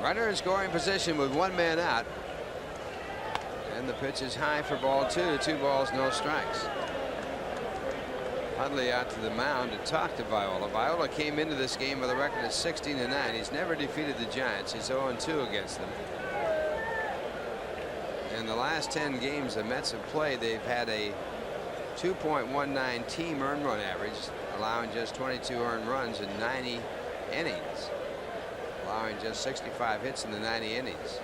Runner in scoring position with 1 man out. And the pitch is high for ball 2. 2 balls, no strikes. Hundley out to the mound to talk to Viola. Viola came into this game with a record of 16-9. He's never defeated the Giants. He's 0-2 against them. In the last 10 games the Mets have played, they've had a 2.19 team earned run average, allowing just 22 earned runs in 90 innings. Allowing just 65 hits in the 90 innings.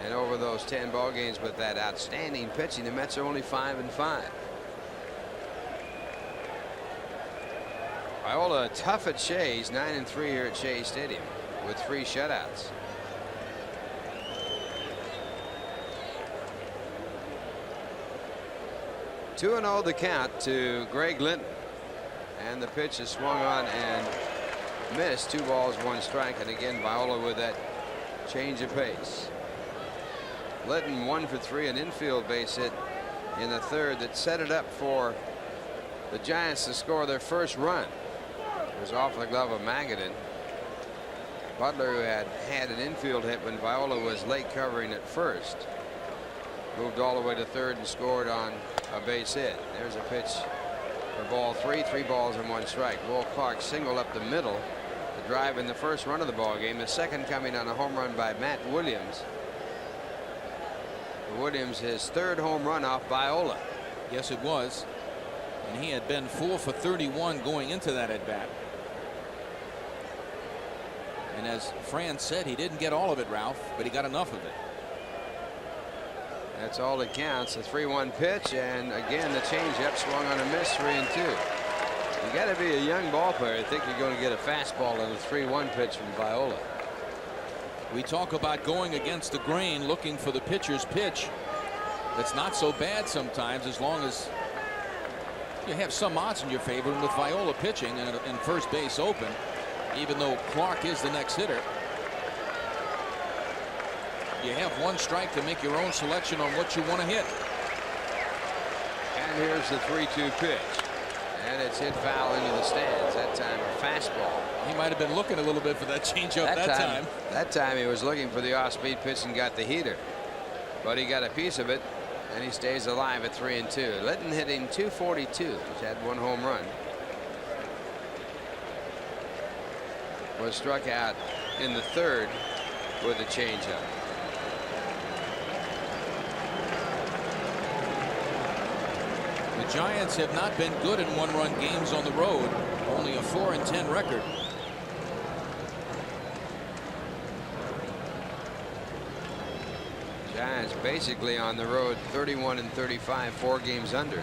And over those 10 ball games with that outstanding pitching, the Mets are only 5-5. Viola tough at Shea. He's 9-3 here at Shea Stadium with 3 shutouts. Two 2-0 the count to Greg Linton. And the pitch is swung on and missed. 2 balls, 1 strike. And again, Viola with that change of pace. Linton 1 for 3, an infield base hit in the third that set it up for the Giants to score their first run. It was off the glove of Magadan. Butler, who had an infield hit when Viola was late covering at first, moved all the way to third and scored on a base hit. There's a pitch for ball 3. 3 balls and 1 strike. Will Clark single up the middle to drive in the first run of the ball game. The second coming on a home run by Matt Williams. Williams, his 3rd home run off Viola. Yes, it was. And he had been 4 for 31 going into that at bat. And as Fran said, he didn't get all of it, Ralph, but he got enough of it. That's all that counts. A 3-1 pitch, and again the changeup swung on a miss. 3-2. You got to be a young ball player. I think you're going to get a fastball in a 3-1 pitch from Viola. We talk about going against the grain, looking for the pitcher's pitch. That's not so bad sometimes, as long as you have some odds in your favor. And with Viola pitching and first base open, even though Clark is the next hitter, you have 1 strike to make your own selection on what you want to hit. And here's the 3-2 pitch. And it's hit foul into the stands. That time a fastball. He might have been looking a little bit for that changeup that time. That time he was looking for the off-speed pitch and got the heater. But he got a piece of it, and he stays alive at 3-2. Linton hitting .242, which had 1 home run. Was struck out in the third with a changeup. The Giants have not been good in one-run games on the road. Only a 4-10 record. Giants basically on the road 31-35, 4 games under.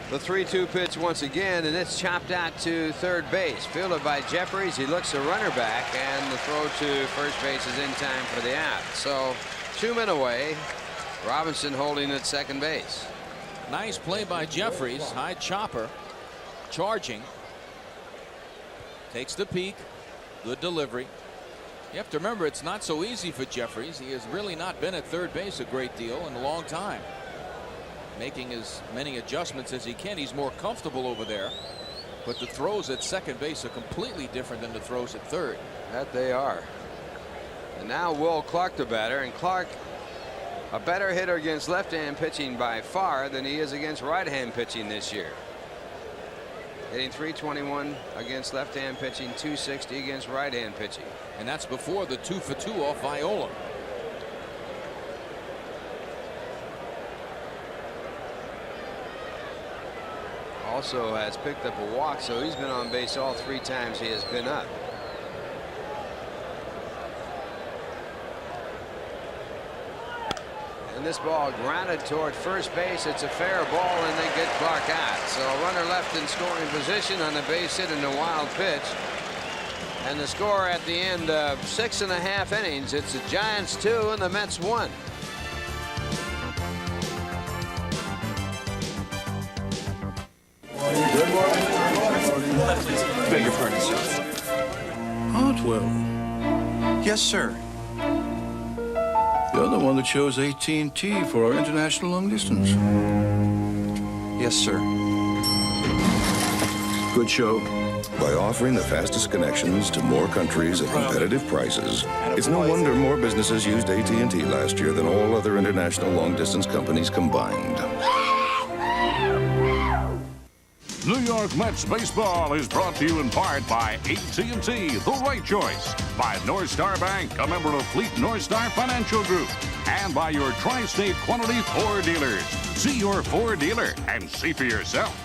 The 3-2 pitch once again, and it's chopped out to third base. Fielded by Jeffries. He looks a runner back, and the throw to first base is in time for the out. So 2 men away. Robinson holding at second base. Nice play by Jeffries. High chopper. Charging. Takes the peak. Good delivery. You have to remember, it's not so easy for Jeffries. He has really not been at third base a great deal in a long time. Making as many adjustments as he can. He's more comfortable over there. But the throws at second base are completely different than the throws at third. That they are. And now Will Clark the batter, and Clark a better hitter against left-hand pitching by far than he is against right-hand pitching this year. Hitting .321 against left-hand pitching, .260 against right-hand pitching. And that's before the 2-for-2 off Viola. Also has picked up a walk, so he's been on base all 3 times he has been up. And this ball grounded toward first base. It's a fair ball, and they get Clark out. So a runner left in scoring position on the base hit in a wild pitch. And the score at the end of 6.5 innings, it's the Giants 2 and the Mets 1. Beg your pardon, sir. Hartwell. Yes, sir. You're the one that chose AT&T for our international long distance. Yes, sir. Good show. By offering the fastest connections to more countries at competitive prices, it's no wonder more businesses used AT&T last year than all other international long-distance companies combined. New York Mets baseball is brought to you in part by AT&T, the right choice, by North Star Bank, a member of Fleet North Star Financial Group, and by your Tri-State Quantity Ford dealers. See your Ford dealer and see for yourself.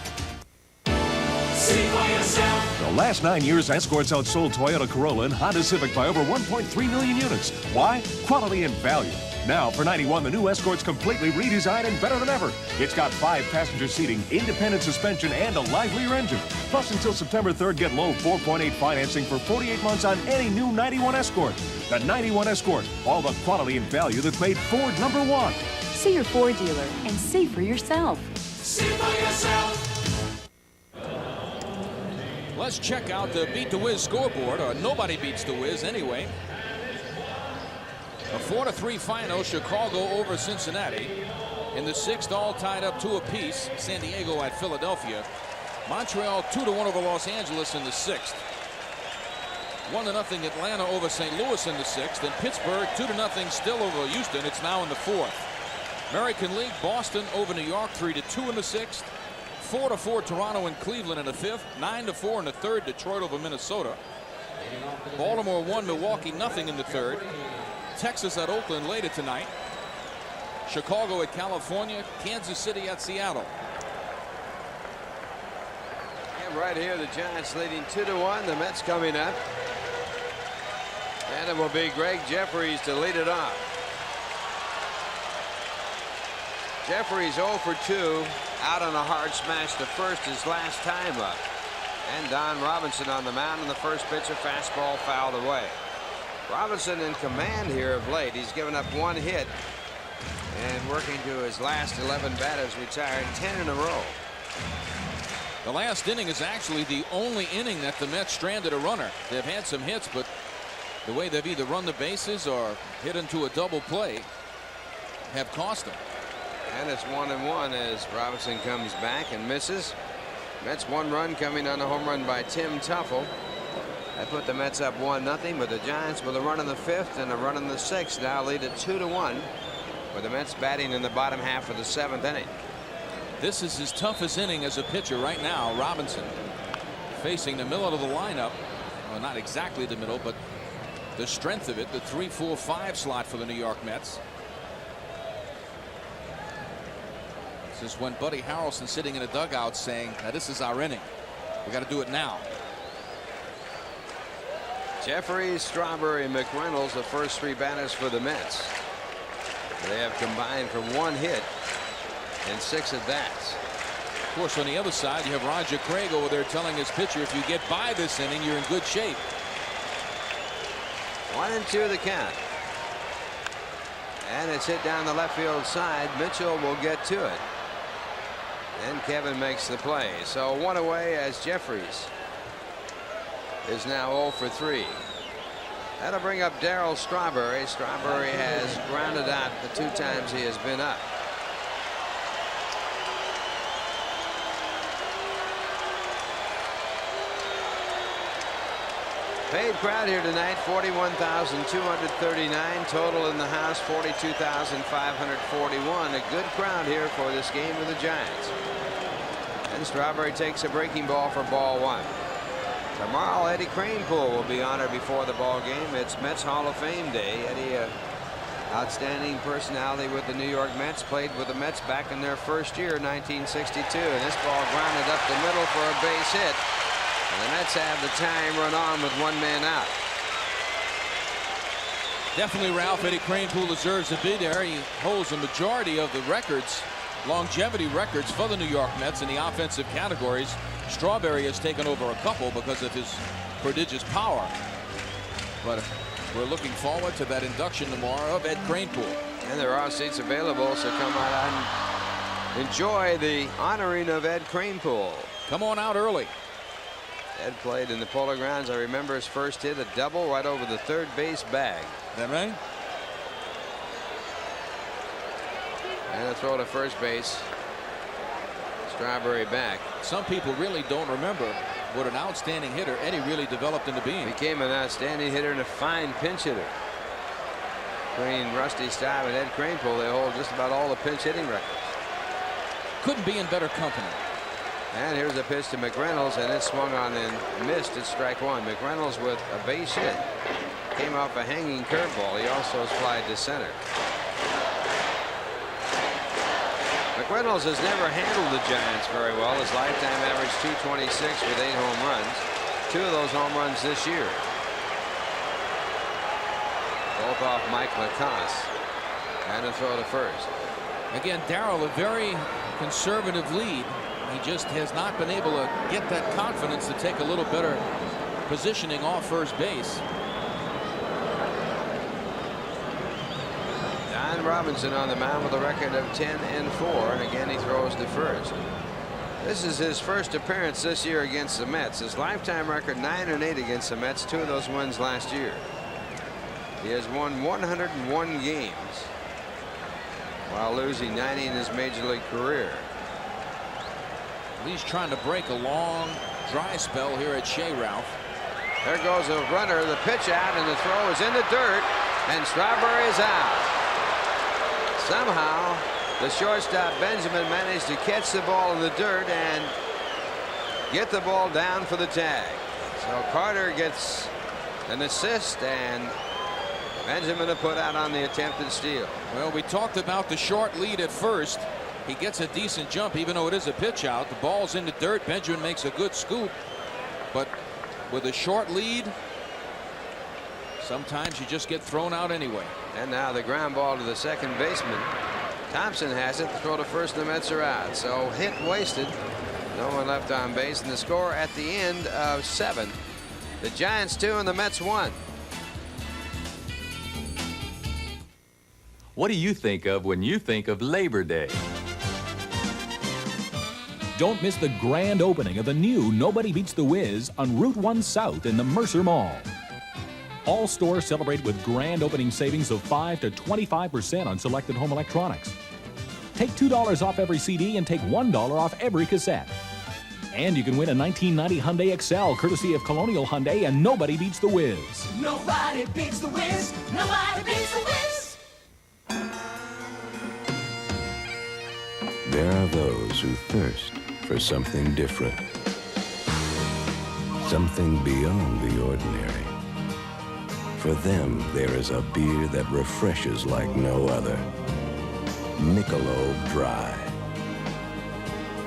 See for yourself. The last 9 years, Escorts outsold Toyota Corolla and Honda Civic by over 1.3 million units. Why? Quality and value. Now, for $91, the new Escort's completely redesigned and better than ever. It's got 5-passenger seating, independent suspension, and a livelier engine. Plus, until September 3rd, get low 4.8 financing for 48 months on any new 91 Escort. The 91 Escort, all the quality and value that's made Ford #1. See your Ford dealer and see for yourself. See for yourself. Let's check out the Beat the Wiz scoreboard, or nobody beats the Wiz anyway. A 4-3 final, Chicago over Cincinnati. In the 6th, all tied up 2 apiece. San Diego at Philadelphia. Montreal 2-1 over Los Angeles in the 6th. 1-0 Atlanta over St. Louis in the 6th. And Pittsburgh 2-0 still over Houston. It's now in the 4th. American League, Boston over New York 3-2 in the 6th. 4-4 Toronto and Cleveland in the 5th. 9-4 in the 3rd, Detroit over Minnesota. Baltimore 1, Milwaukee 0 in the 3rd. Texas at Oakland later tonight. Chicago at California. Kansas City at Seattle. And right here, the Giants leading 2-1. The Mets coming up. And it will be Greg Jeffries to lead it off. Jeffries 0 for 2. Out on a hard smash to first his last time up. And Don Robinson on the mound, and the first pitch, a fastball fouled away. Robinson in command here of late. He's given up 1 hit and working to his last 11 batters, retiring 10 in a row. The last inning is actually the only inning that the Mets stranded a runner. They've had some hits, but the way they've either run the bases or hit into a double play have cost them. And it's 1-1 as Robinson comes back and misses. Mets 1 run coming on a home run by Tim Tuffle. That put the Mets up 1-0, but the Giants with a run in the 5th and a run in the 6th now lead at 2-1, with the Mets batting in the bottom half of the 7th inning. This is his toughest inning as a pitcher right now. Robinson facing the middle of the lineup. Well, not exactly the middle, but the strength of it, the 3-4-5 slot for the New York Mets. This is when Buddy Harrelson sitting in a dugout saying, now this is our inning. We got to do it now. Jeffries, Strawberry, McReynolds, the first 3 batters for the Mets. They have combined for 1 hit and 6 at-bats. Of course, on the other side, you have Roger Craig over there telling his pitcher, if you get by this inning, you're in good shape. 1-2 the count. And it's hit down the left field side. Mitchell will get to it. And Kevin makes the play. So 1 away as Jeffries is now 0 for 3. That'll bring up Darryl Strawberry. Strawberry has grounded out the 2 times he has been up. Paid crowd here tonight, 41,239. Total in the house, 42,541. A good crowd here for this game with the Giants. And Strawberry takes a breaking ball for ball 1. Tomorrow, Eddie Kranepool will be honored before the ball game. It's Mets Hall of Fame Day. Eddie, outstanding personality with the New York Mets, played with the Mets back in their first year, 1962. And this ball grounded up the middle for a base hit. And the Mets have the time run on with 1 man out. Definitely, Ralph, Eddie Kranepool deserves to be there. He holds the majority of the records, longevity records for the New York Mets in the offensive categories. Strawberry has taken over a couple because of his prodigious power. But we're looking forward to that induction tomorrow of Ed Kranepool. And there are seats available, so come on out and enjoy the honoring of Ed Kranepool. Come on out early. Ed played in the Polo Grounds. I remember his first hit, a double right over the 3rd base bag. Is that right? And a throw to first base. Strawberry back. Some people really don't remember what an outstanding hitter Eddie really developed into being. Became an outstanding hitter and a fine pinch hitter. Between Rusty Staub and Ed Kranepool, they hold just about all the pinch hitting records. Couldn't be in better company. And here's a pitch to McReynolds, and it swung on and missed at strike 1. McReynolds with a base hit. Came off a hanging curveball. He also flied to center. McReynolds has never handled the Giants very well. His lifetime average 226 with 8 home runs. 2 of those home runs this year. Both off Mike Lacasse. And a throw to first. Again, Darryl, a very conservative lead. He just has not been able to get that confidence to take a little better positioning off first base. Don Robinson on the mound with a record of 10-4, and again he throws to first. This is his first appearance this year against the Mets. His lifetime record 9-8 against the Mets. 2 of those wins last year. He has won 101 games while losing 90 in his major league career. He's trying to break a long dry spell here at Shea, Ralph. There goes a runner, the pitch out, and the throw is in the dirt, and Strawberry is out. Somehow the shortstop Benjamin managed to catch the ball in the dirt and get the ball down for the tag. So Carter gets an assist, and Benjamin to put out on the attempted steal. Well, we talked about the short lead at first. He gets a decent jump, even though it is a pitch out. The ball's in the dirt. Benjamin makes a good scoop, but with a short lead, sometimes you just get thrown out anyway. And now the ground ball to the second baseman. Thompson has it. The throw to first, and the Mets are out. So hit wasted. No one left on base, and the score at the end of 7. The Giants 2 and the Mets 1. What do you think of when you think of Labor Day? Don't miss the grand opening of the new Nobody Beats the Wiz on Route 1 South in the Mercer Mall. All stores celebrate with grand opening savings of 5 to 25% on selected home electronics. Take $2 off every CD and take $1 off every cassette. And you can win a 1990 Hyundai Excel courtesy of Colonial Hyundai and Nobody Beats the Wiz. Nobody beats the Wiz. Nobody beats the Wiz. There are those who thirst for something different. Something beyond the ordinary. For them, there is a beer that refreshes like no other. Michelob Dry.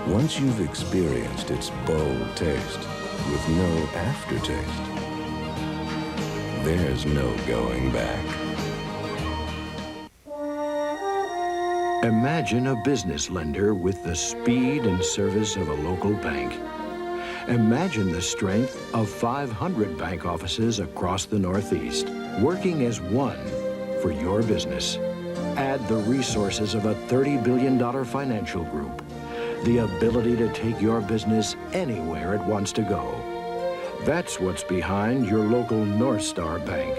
Once you've experienced its bold taste with no aftertaste, there's no going back. Imagine a business lender with the speed and service of a local bank. Imagine the strength of 500 bank offices across the Northeast, working as one for your business. Add the resources of a $30 billion financial group, the ability to take your business anywhere it wants to go. That's what's behind your local North Star Bank.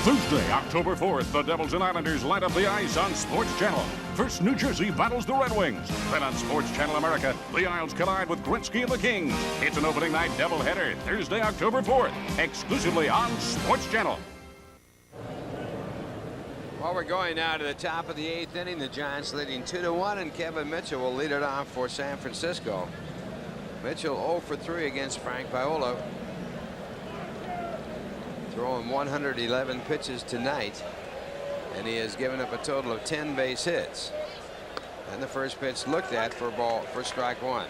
Thursday, October 4th, the Devils and Islanders light up the ice on Sports Channel. First, New Jersey battles the Red Wings. Then on Sports Channel America, the Isles collide with Gretzky and the Kings. It's an opening night doubleheader, Thursday, October 4th, exclusively on Sports Channel. Well, we're going now to the top of the 8th inning. The Giants leading 2-1, and Kevin Mitchell will lead it off for San Francisco. Mitchell 0 for 3 against Frank Viola. Throwing 111 pitches tonight, and he has given up a total of 10 base hits. And the first pitch looked at for strike one.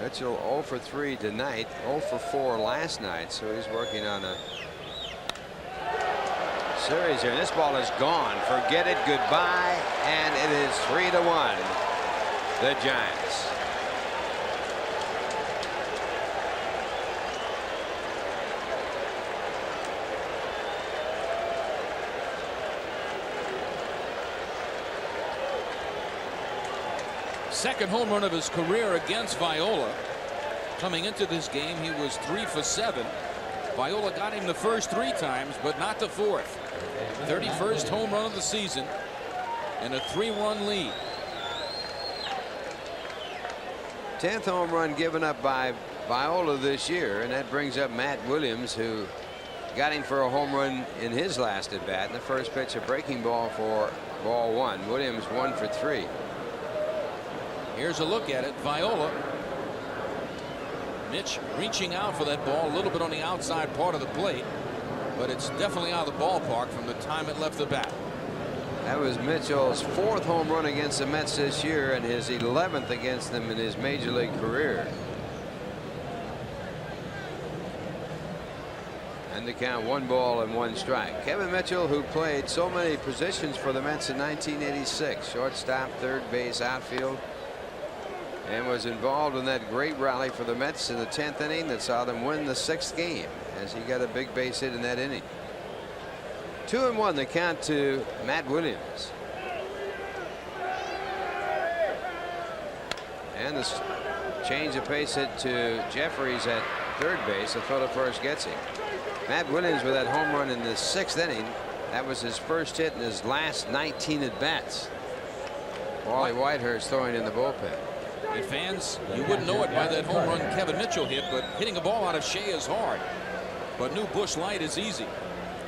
Mitchell 0 for 3 tonight, 0 for 4 last night, so he's working on a series here. And this ball is gone. Forget it. Goodbye. And it is 3-1. The Giants. Second home run of his career against Viola. Coming into this game, he was 3 for 7. Viola got him the first 3 times, but not the fourth. 31st home run of the season and a 3-1 lead. 10th home run given up by Viola this year, and that brings up Matt Williams, who got him for a home run in his last at bat. And the first pitch, a breaking ball for ball 1. Williams 1 for 3. Here's a look at it. Viola. Mitch reaching out for that ball a little bit on the outside part of the plate, but it's definitely out of the ballpark from the time it left the bat. That was Mitchell's 4th home run against the Mets this year and his 11th against them in his major league career. And the count 1 ball and 1 strike. Kevin Mitchell, who played so many positions for the Mets in 1986, shortstop, third base, outfield, and was involved in that great rally for the Mets in the 10th inning that saw them win the 6th game, as he got a big base hit in that inning. 2-1 the count to Matt Williams. And the change of pace hit to Jeffries at third base. The throw to first gets him. Matt Williams with that home run in the 6th inning. That was his first hit in his last 19 at bats. Wally Whitehurst throwing in the bullpen. And fans, you wouldn't know it by that home run Kevin Mitchell hit, but hitting a ball out of Shea is hard. But new Busch Light is easy,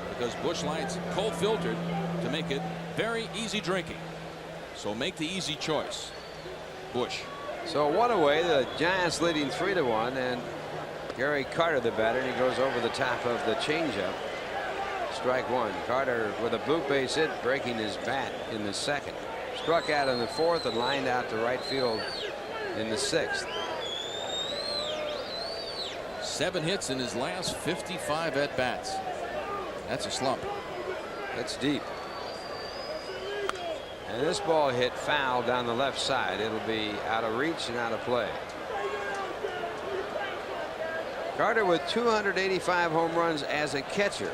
because Busch Light's cold filtered to make it very easy drinking. So make the easy choice. Busch. So 1 away, the Giants leading 3-1, and Gary Carter the batter, and he goes over the top of the changeup. Strike 1. Carter with a boot base hit, breaking his bat in the 2nd. Struck out in the 4th and lined out to right field in the 6th. 7 hits in his last 55 at bats. That's a slump. That's deep. And this ball hit foul down the left side. It'll be out of reach and out of play. Carter with 285 home runs as a catcher.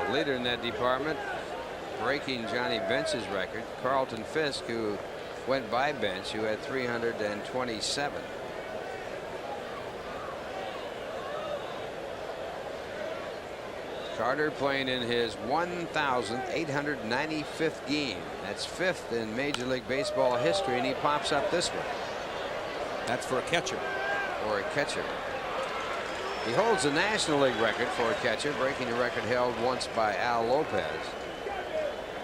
The leader in that department, breaking Johnny Bench's record. Carlton Fisk, who went by Bench, who had 327. Carter playing in his 1,895th game. That's 5th in Major League Baseball history, and he pops up this one. That's for a catcher. For a catcher. He holds the National League record for a catcher, breaking a record held once by Al Lopez.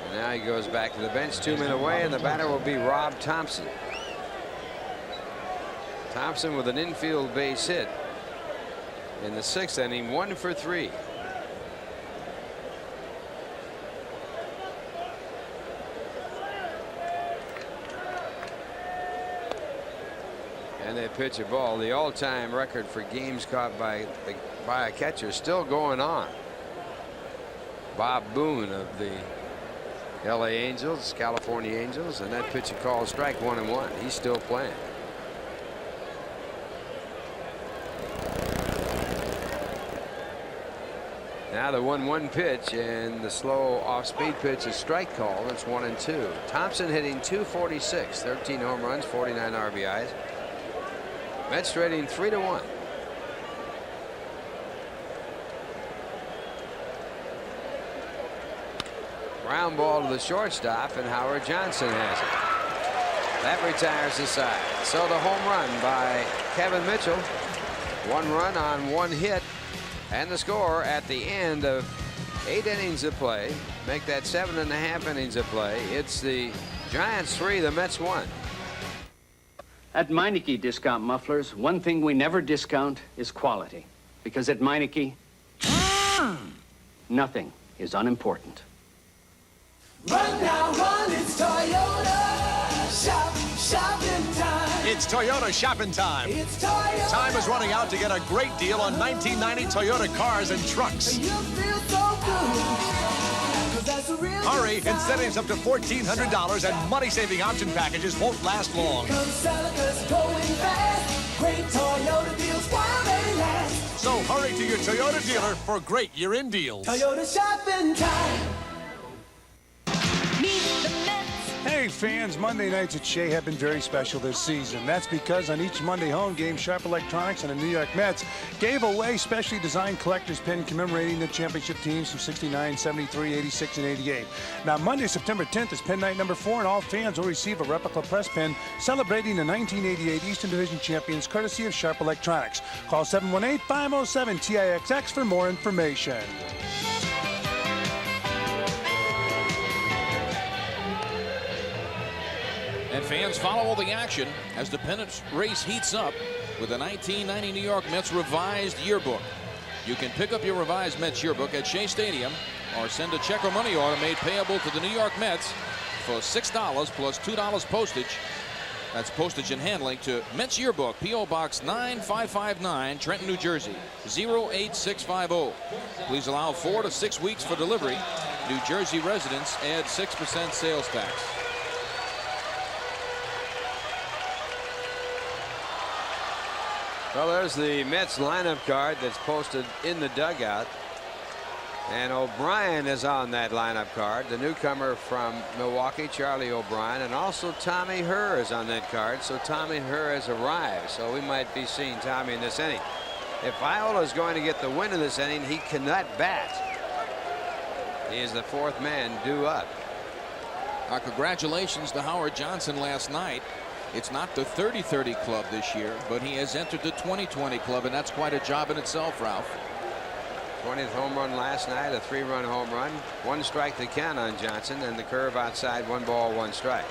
And now he goes back to the bench, 2 men away, and the batter will be Rob Thompson. Thompson with an infield base hit in the 6th inning, 1 for 3. And they pitch a ball. The all-time record for games caught by a catcher still going on. Bob Boone of the LA Angels, California Angels, and that pitch he called strike 1-1. He's still playing. Now the 1-1 pitch, and the slow off-speed pitch is strike call. It's 1-2. Thompson hitting .246, 13 home runs, 49 RBIs. Mets trading 3-1. Ground ball to the shortstop, and Howard Johnson has it. That retires the side. So the home run by Kevin Mitchell. 1 run on 1 hit, and the score at the end of 8 innings of play. Make that 7.5 innings of play. It's the Giants 3, the Mets 1. At Meineke Discount Mufflers, one thing we never discount is quality. Because at Meineke, nothing is unimportant. Run now, run, it's Toyota. Shopping time. It's Toyota shopping time. It's Toyota. Time is running out to get a great deal on 1990 Toyota cars and trucks. You feel so good. 'Cause that's a real Hurry, incentives up to $1,400 and money-saving option packages won't last long. Come Seneca's going fast. Great Toyota deals while they last. So hurry to your Toyota dealer for great year-end deals. Toyota shopping time. Hey fans, Monday nights at Shea have been very special this season. That's because on each Monday home game, Sharp Electronics and the New York Mets gave away specially designed collector's pin commemorating the championship teams from 69, 73, 86, and 88. Now Monday, September 10th is pin night number 4, and all fans will receive a replica press pin celebrating the 1988 Eastern Division champions courtesy of Sharp Electronics. Call 718-507-TIXX for more information. And fans follow all the action as the pennant race heats up with the 1990 New York Mets revised yearbook. You can pick up your revised Mets yearbook at Shea Stadium or send a check or money order made payable to the New York Mets for $6 plus $2 postage. That's postage and handling to Mets Yearbook, P.O. Box 9559, Trenton, New Jersey, 08650. Please allow 4 to 6 weeks for delivery. New Jersey residents add 6% sales tax. Well, there's the Mets lineup card that's posted in the dugout. And O'Brien is on that lineup card. The newcomer from Milwaukee, Charlie O'Brien, and also Tommy Herr is on that card. So Tommy Herr has arrived. So we might be seeing Tommy in this inning. If Viola is going to get the win in this inning, he cannot bat. He is the 4th man due up. Our congratulations to Howard Johnson last night. It's not the 30-30 club this year, but he has entered the 20-20 club, and that's quite a job in itself, Ralph. 20th home run last night, a 3-run home run. 1 strike to count on Johnson, and the curve outside, 1 ball, 1 strike.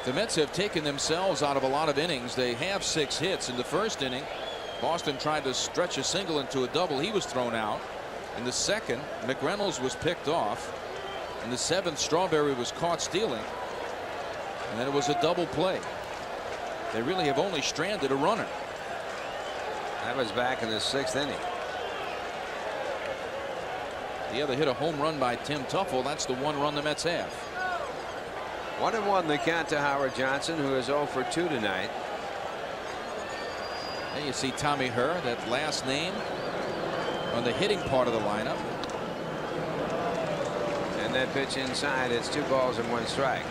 The Mets have taken themselves out of a lot of innings. They have 6 hits in the first inning. Boston tried to stretch a single into a double. He was thrown out. In the second, McReynolds was picked off. In the 7th, Strawberry was caught stealing. And then it was a double play. They really have only stranded a runner. That was back in the 6th inning. The other hit a home run by Tim Tuffle. That's the 1 run the Mets have. 1-1 the count to Howard Johnson, who is 0 for 2 tonight. There you see Tommy Herr, that last name on the hitting part of the lineup. And that pitch inside, it's 2 balls and 1 strike.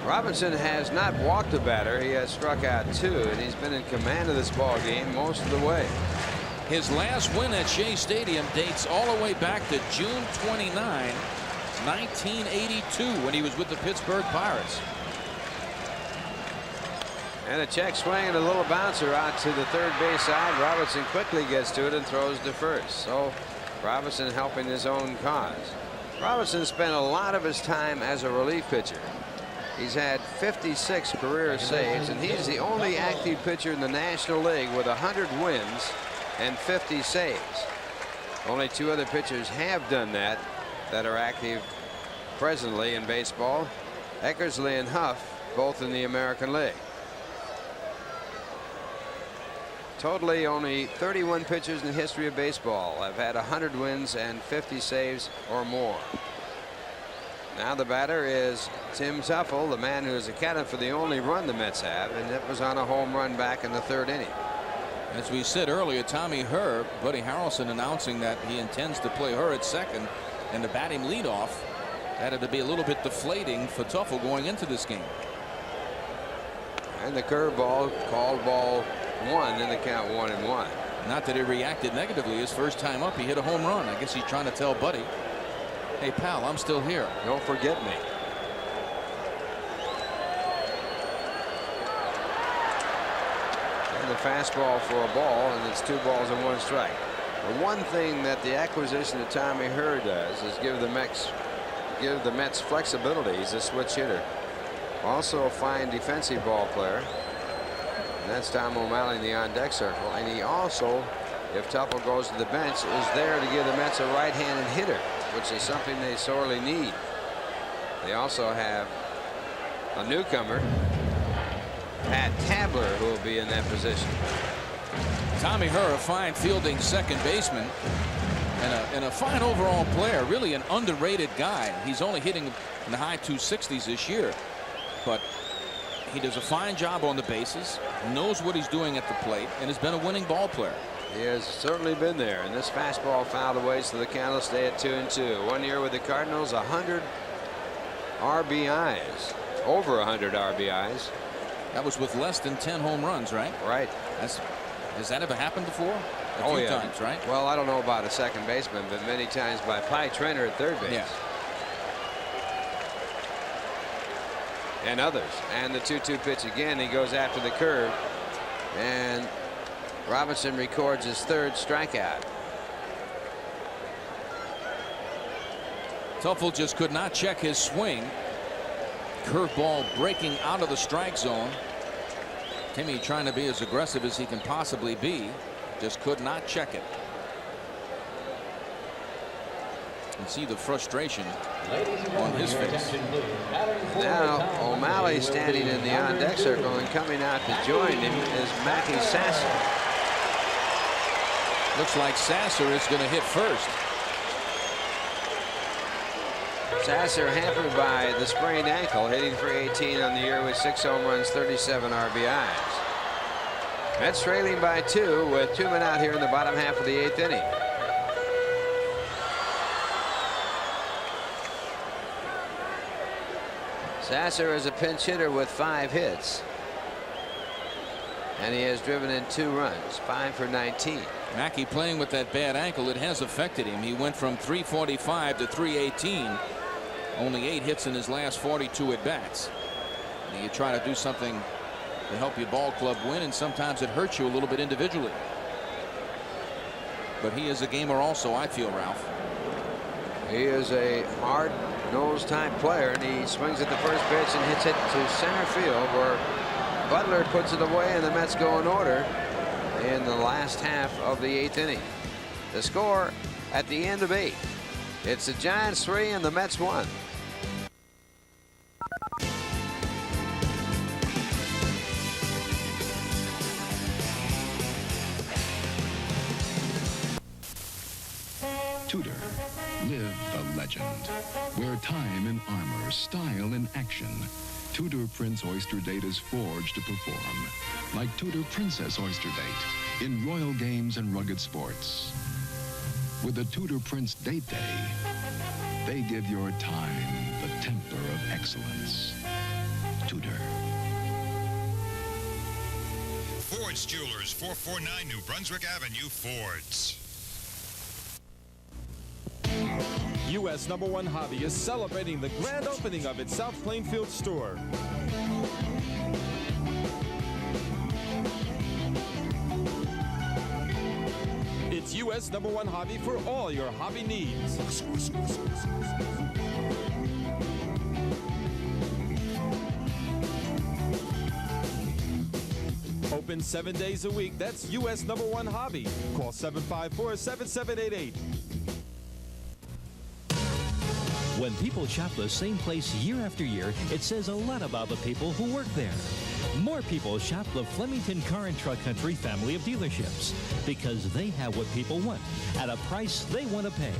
Robinson has not walked a batter. He has struck out 2, and he's been in command of this ball game most of the way. His last win at Shea Stadium dates all the way back to June 29, 1982, when he was with the Pittsburgh Pirates. And a check swing and a little bouncer out to the 3rd base side. Robinson quickly gets to it and throws to first. So Robinson helping his own cause. Robinson spent a lot of his time as a relief pitcher. He's had 56 career saves, and he's the only active pitcher in the National League with 100 wins and 50 saves. Only 2 other pitchers have done that are active presently in baseball. Eckersley and Huff, both in the American League. Totally, only 31 pitchers in the history of baseball have had 100 wins and 50 saves or more. Now the batter is Tim Teufel, the man who has accounted for the only run the Mets have, and it was on a home run back in the 3rd inning. As we said earlier, Tommy Herr, Buddy Harrelson announcing that he intends to play Herr at second and to bat him leadoff. That had to be a little bit deflating for Teufel going into this game. And the curveball called ball 1 in the count, 1-1. Not that he reacted negatively. His first time up, he hit a home run. I guess he's trying to tell Buddy, hey pal, I'm still here. Don't forget me. And the fastball for a ball, and it's 2 balls and 1 strike. The one thing that the acquisition of Tommy Herr does is give the Mets flexibility. He's a switch hitter. Also a fine defensive ball player. And that's Tom O'Malley in the on-deck circle. And he also, if Teufel goes to the bench, is there to give the Mets a right-handed hitter, which is something they sorely need. They also have a newcomer, Pat Tabler, who will be in that position. Tommy Herr, a fine fielding second baseman and a fine overall player, really an underrated guy. He's only hitting in the high 260s this year, but he does a fine job on the bases, knows what he's doing at the plate, and has been a winning ball player. He has certainly been there, and this fastball fouled away, so the count will stay at 2-2. 1 year with the Cardinals, 100 RBIs, over 100 RBIs. That was with less than 10 home runs, right? Right. Has that ever happened before? A few times, right? Well, I don't know about a second baseman, but many times by Pie Traynor at third base. Yeah. And others. And the 2-2 pitch again. He goes after the curve, and Robinson records his 3rd strikeout. Teufel just could not check his swing. Curveball breaking out of the strike zone. Timmy trying to be as aggressive as he can possibly be. Just could not check it. And see the frustration on his face. Now O'Malley standing in the on-deck circle, and coming out to join him is Mackie Sasser. Looks like Sasser is going to hit first. Sasser hampered by the sprained ankle, hitting for 18 on the year with 6 home runs, 37 RBIs. Mets trailing by 2 with 2 men out here in the bottom half of the 8th inning. Sasser is a pinch hitter with 5 hits, and he has driven in 2 runs, 5 for 19. Mackey playing with that bad ankle. It has affected him. He went from 345 to 318. Only 8 hits in his last 42 at bats. And you try to do something to help your ball club win, and sometimes it hurts you a little bit individually. But he is a gamer also, I feel, Ralph. He is a hard-nosed type player, and he swings at the first pitch and hits it to center field, where Butler puts it away, and the Mets go in order in the last half of the 8th inning. The score at the end of 8. It's the Giants 3 and the Mets 1. Tudor, live the legend. Wear time in armor, style in action. Tudor Prince Oyster Date is forged to perform. Like Tudor Princess Oyster Date in royal games and rugged sports. With the Tudor Prince Date Day, they give your time the temper of excellence. Tudor. Ford's Jewelers, 449 New Brunswick Avenue, Ford's. U.S. #1 Hobby is celebrating the grand opening of its South Plainfield store. It's It's U.S. #1 hobby for all your hobby needs. Open 7 days a week. That's U.S. #1 hobby. Call 754-7788. When people shop the same place year after year, it says a lot about the people who work there. More people shop the Flemington Car and Truck Country family of dealerships because they have what people want at a price they want to pay.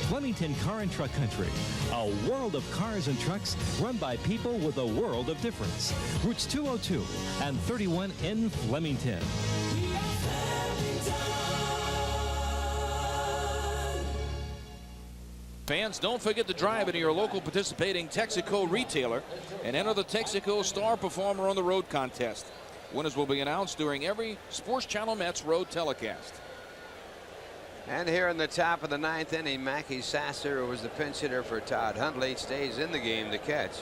Flemington Car and Truck Country, a world of cars and trucks run by people with a world of difference. Routes 202 and 31 in Flemington. Fans, don't forget to drive into your local participating Texaco retailer and enter the Texaco Star Performer on the Road contest. Winners will be announced during every Sports Channel Mets road telecast. And here in the top of the 9th inning, Mackie Sasser, who was the pinch hitter for Todd Hundley, stays in the game to catch.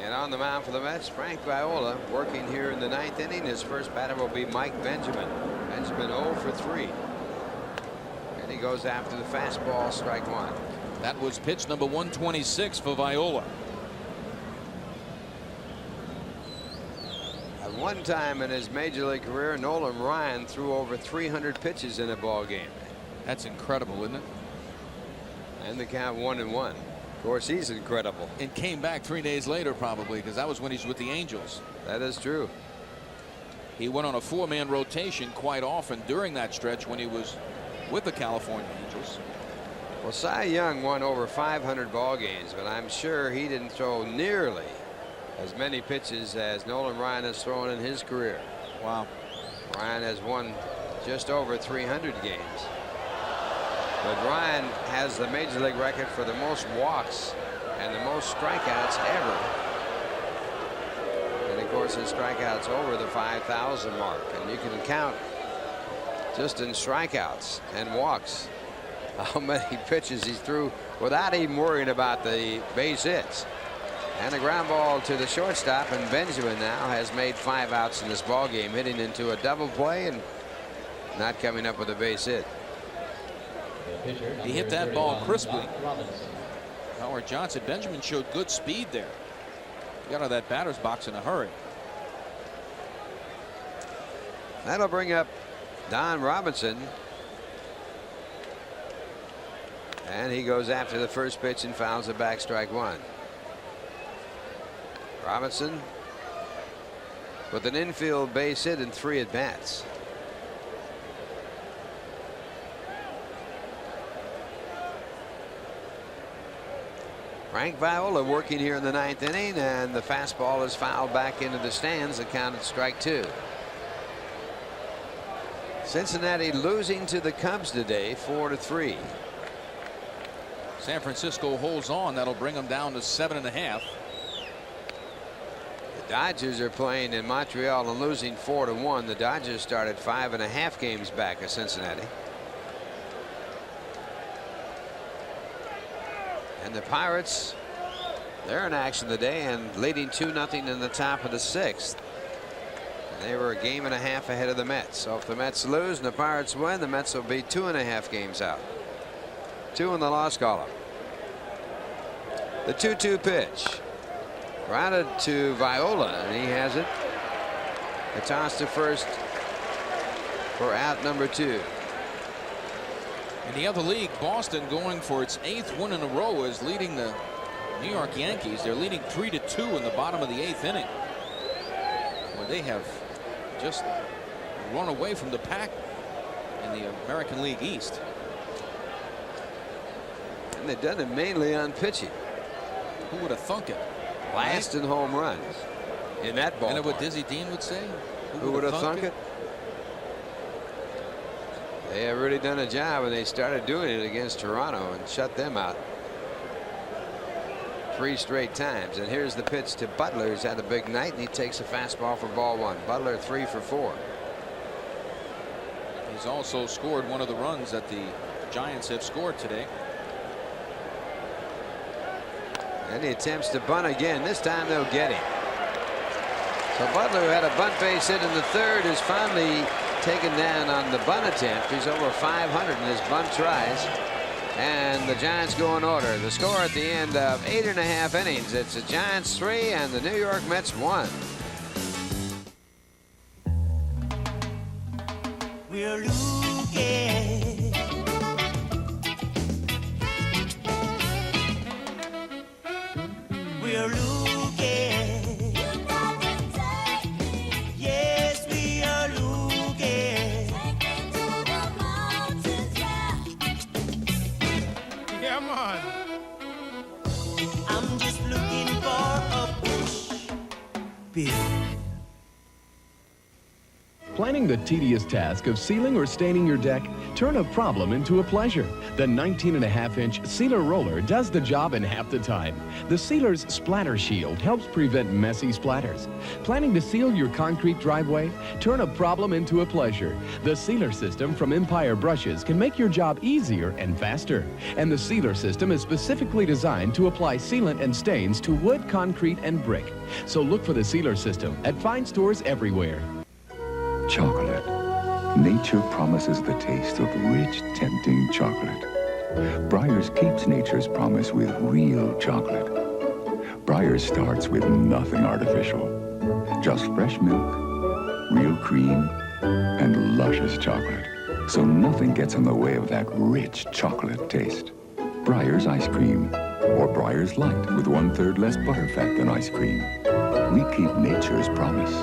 And on the mound for the Mets, Frank Viola working here in the 9th inning. His first batter will be Mike Benjamin. Benjamin 0 for 3. And he goes after the fastball, strike one. That was pitch number 126 for Viola. At one time in his major league career, Nolan Ryan threw over 300 pitches in a ball game. That's incredible, isn't it? And the count 1-1. Of course, he's incredible. And came back 3 days later, probably, because that was when he's with the Angels. That is true. He went on a 4-man rotation quite often during that stretch when he was with the California Angels. Well, Cy Young won over 500 ball games, but I'm sure he didn't throw nearly as many pitches as Nolan Ryan has thrown in his career. Wow. Ryan has won just over 300 games. But Ryan has the major league record for the most walks and the most strikeouts ever. And of course, his strikeouts over the 5,000 mark. And you can count just in strikeouts and walks how many pitches he threw without even worrying about the base hits. And a ground ball to the shortstop, and Benjamin now has made 5 outs in this ball game, hitting into a double play and not coming up with a base hit. He hit that ball crisply. Howard Johnson. Benjamin showed good speed there. He got out of that batter's box in a hurry. That'll bring up Don Robinson. And he goes after the first pitch and fouls it back, strike one. Robinson with an infield base hit in 3 at-bats. Frank Viola working here in the 9th inning, and the fastball is fouled back into the stands and counted strike 2. Cincinnati losing to the Cubs today 4-3. San Francisco holds on. That'll bring them down to 7.5. The Dodgers are playing in Montreal and losing 4-1. The Dodgers started 5.5 games back of Cincinnati. And the Pirates, they're in action today and leading 2-0 in the top of the 6th. And they were a game and a half ahead of the Mets. So if the Mets lose and the Pirates win, the Mets will be 2.5 games out. 2 in the loss column. The 2-2 pitch. Grounded to Viola, and he has it. A toss to first for out number 2. In the other league, Boston, going for its 8th win in a row, is leading the New York Yankees. They're leading 3-2 in the bottom of the 8th inning. Well, they have just run away from the pack in the American League East. And they've done it mainly on pitching. Who would have thunk it? Last in home runs in that ball. And what Dizzy Dean would say? Who would have thunk it? They have really done a job, and they started doing it against Toronto and shut them out 3 straight times. And here's the pitch to Butler, who's had a big night, and he takes a fastball for ball 1. Butler 3 for 4. He's also scored one of the runs that the Giants have scored today. And he attempts to bunt again. This time they'll get him. So Butler, who had a bunt base hit in the 3rd, is finally taken down on the bunt attempt. He's over 500 in his bunt tries. And the Giants go in order. The score at the end of 8.5 innings. It's the Giants 3 and the New York Mets 1. We're looking. We're looking. Yes, we are looking. Come on. I'm just looking for a push. Big. Planning the tedious task of sealing or staining your deck? Turn a problem into a pleasure. The 19.5-inch Sealer Roller does the job in half the time. The Sealer's Splatter Shield helps prevent messy splatters. Planning to seal your concrete driveway? Turn a problem into a pleasure. The Sealer System from Empire Brushes can make your job easier and faster. And the Sealer System is specifically designed to apply sealant and stains to wood, concrete, and brick. So look for the Sealer System at fine stores everywhere. Chocolate. Nature promises the taste of rich, tempting chocolate. Breyers keeps nature's promise with real chocolate. Breyers starts with nothing artificial. Just fresh milk, real cream, and luscious chocolate. So nothing gets in the way of that rich chocolate taste. Breyers ice cream, or Breyers Light with 1/3 less butterfat than ice cream. We keep nature's promise.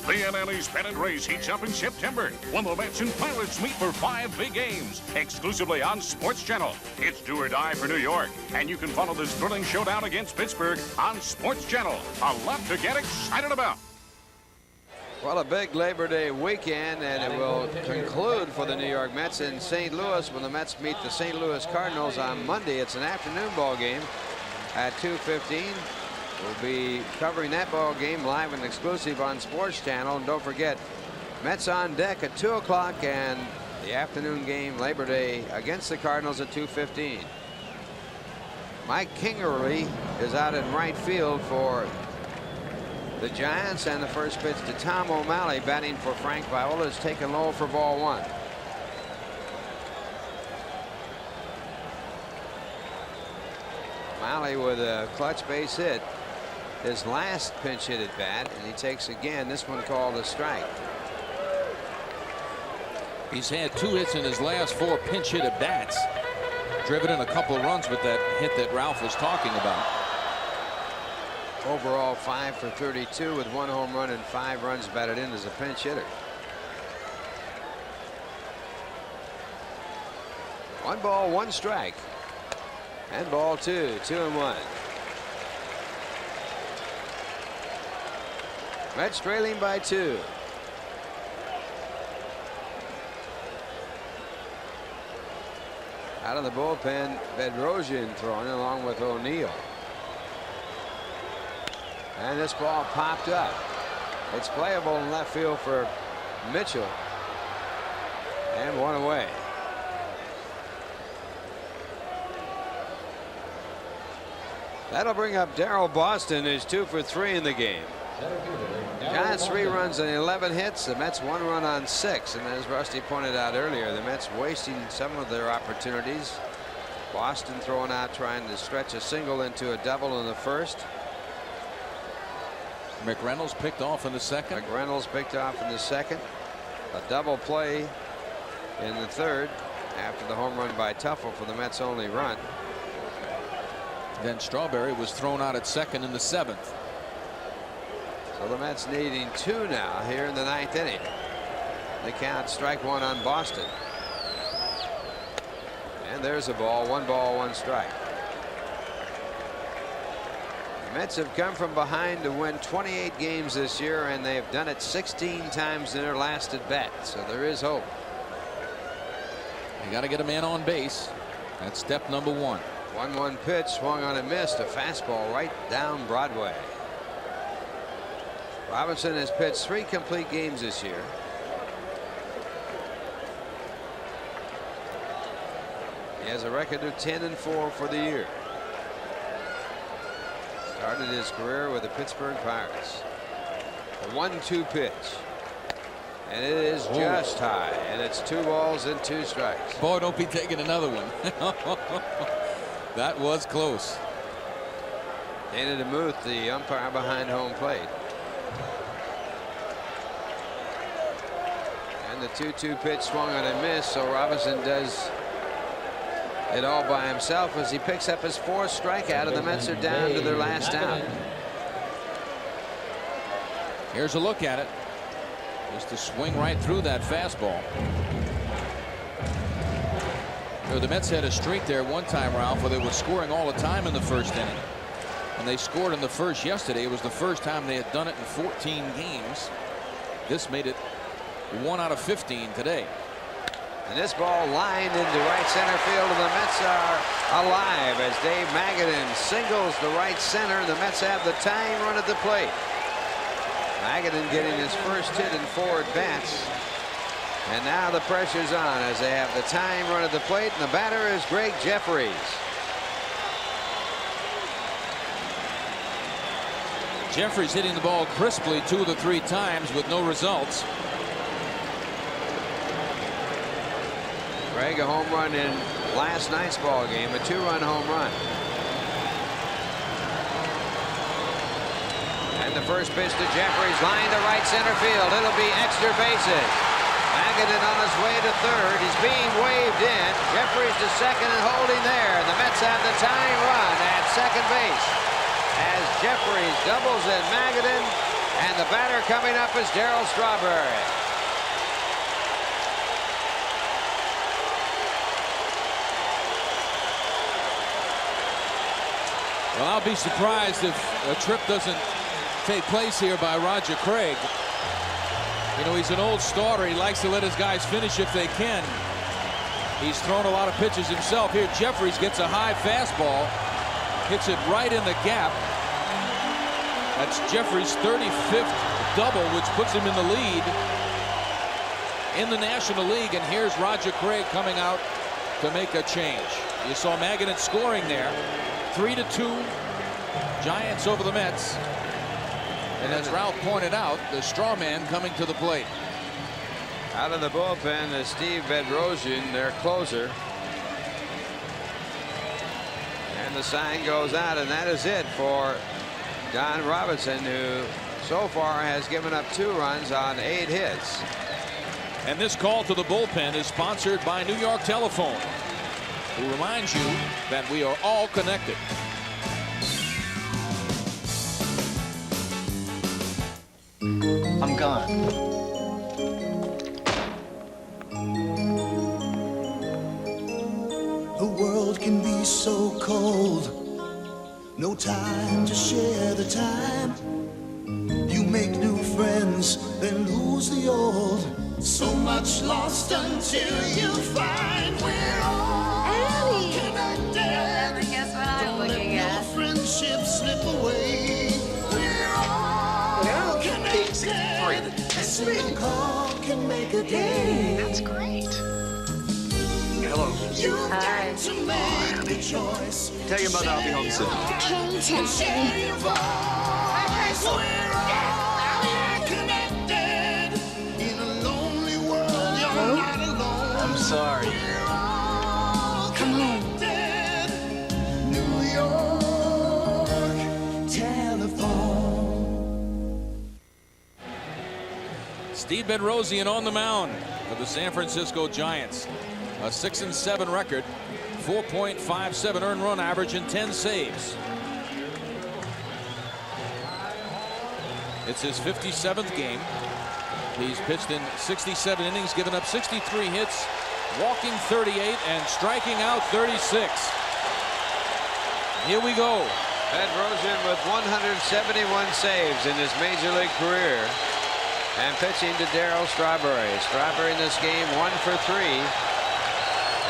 The NLE's pennant race heats up in September when the Mets and Pirates meet for 5 big games exclusively on Sports Channel. It's do or die for New York, and you can follow this thrilling showdown against Pittsburgh on Sports Channel. A lot to get excited about. Well, a big Labor Day weekend, and it will conclude for the New York Mets in St. Louis when the Mets meet the St. Louis Cardinals on Monday. It's an afternoon ball game at 2:15. We'll be covering that ball game live and exclusive on Sports Channel. And don't forget, Mets on deck at 2 o'clock and the afternoon game Labor Day against the Cardinals at 2:15. Mike Kingery is out in right field for the Giants, and the first pitch to Tom O'Malley batting for Frank Viola is taken low for ball 1. O'Malley with a clutch base hit. His last pinch hit at bat, and he takes again this one called a strike. He's had 2 hits in his last 4 pinch hit at bats. Driven in a couple of runs with that hit that Ralph was talking about. Overall 5 for 32 with 1 home run and 5 runs batted in as a pinch hitter. 1 ball, 1 strike. And ball 2, 2-1. Mets trailing by 2. Out of the bullpen, Bedrosian throwing along with O'Neill. And this ball popped up. It's playable in left field for Mitchell. And 1 away. That'll bring up Darryl Boston, who's 2 for 3 in the game. Giants 3 runs and 11 hits. The Mets 1 run on 6. And as Rusty pointed out earlier, the Mets wasting some of their opportunities. Boston throwing out, trying to stretch a single into a double in the first. McReynolds picked off in the second. McReynolds picked off in the second. A double play in the third after the home run by Tuffle for the Mets' only run. Then Strawberry was thrown out at second in the 7th. So the Mets needing 2 now here in the 9th inning. They count strike 1 on Boston. And there's a ball. 1 ball, 1 strike. The Mets have come from behind to win 28 games this year, and they've done it 16 times in their last at bat. So there is hope. You got to get a man on base. That's step number 1. 1-1 pitch swung on and missed. A fastball right down Broadway. Robinson has pitched 3 complete games this year. He has a record of 10-4 for the year. Started his career with the Pittsburgh Pirates. A 1-2 pitch. And it is just high, and it's 2 balls and 2 strikes. Boy, don't be taking another one. That was close. Dana DeMuth, the umpire behind home plate. And the 2-2 pitch swung on and missed, so Robinson does it all by himself as he picks up his 4th strikeout, and the Mets are down to their last out. Here's a look at it. Just to swing right through that fastball. You know, the Mets had a streak there one time, Ralph, where they were scoring all the time in the first inning. And they scored in the first yesterday. It was the first time they had done it in 14 games. This made it 1 out of 15 today. And this ball lined into right center field, and the Mets are alive as Dave Magadan singles the right center. The Mets have the tying run at the plate. Magadan getting his first hit in 4 at-bats. And now the pressure's on as they have the tying run at the plate, and the batter is Greg Jefferies. Jefferies hitting the ball crisply 2 of the 3 times with no results. Greg, a home run in last night's ball game, a 2-run home run. And the first pitch to Jefferies, line to right center field. It'll be extra bases. Magadan on his way to third. He's being waved in. Jefferies to second and holding there. The Mets have the tying run at second base as Jefferies doubles in Magadan, and the batter coming up is Darryl Strawberry. Well, I'll be surprised if a trip doesn't take place here by Roger Craig. You know, he's an old starter. He likes to let his guys finish if they can. He's thrown a lot of pitches himself. Here, Jefferies gets a high fastball, hits it right in the gap. That's Jefferies' 35th double, which puts him in the lead in the National League. And here's Roger Craig coming out to make a change. You saw Magadan scoring there. 3-2 Giants over the Mets. And as Ralph pointed out, the straw man coming to the plate. Out of the bullpen is Steve Bedrosian, their closer. And the sign goes out, and that is it for Don Robinson, who so far has given up 2 runs on 8 hits. And this call to the bullpen is sponsored by New York Telephone, who reminds you that we are all connected. I'm gone. The world can be so cold. No time to share the time. You make new friends, then lose the old. So much lost until you find we're all connected. Guess what I'm looking at? Your friendship slip away. We're all connected. A single call can make a day. That's great. Hello. You've got to make the choice. Tell your mother I'll be home soon. Can share your voice. We're all connected. In a lonely world, you're not alone. I'm sorry. We're all connected. New York Telephone. Steve Bedrosian on the mound for the San Francisco Giants. A 6-7 record, 4.57 earned run average, and 10 saves. It's his 57th game. He's pitched in 67 innings, given up 63 hits, walking 38, and striking out 36. Here we go. Bedrosian with 171 saves in his major league career. And pitching to Darryl Strawberry. Strawberry in this game 1 for 3.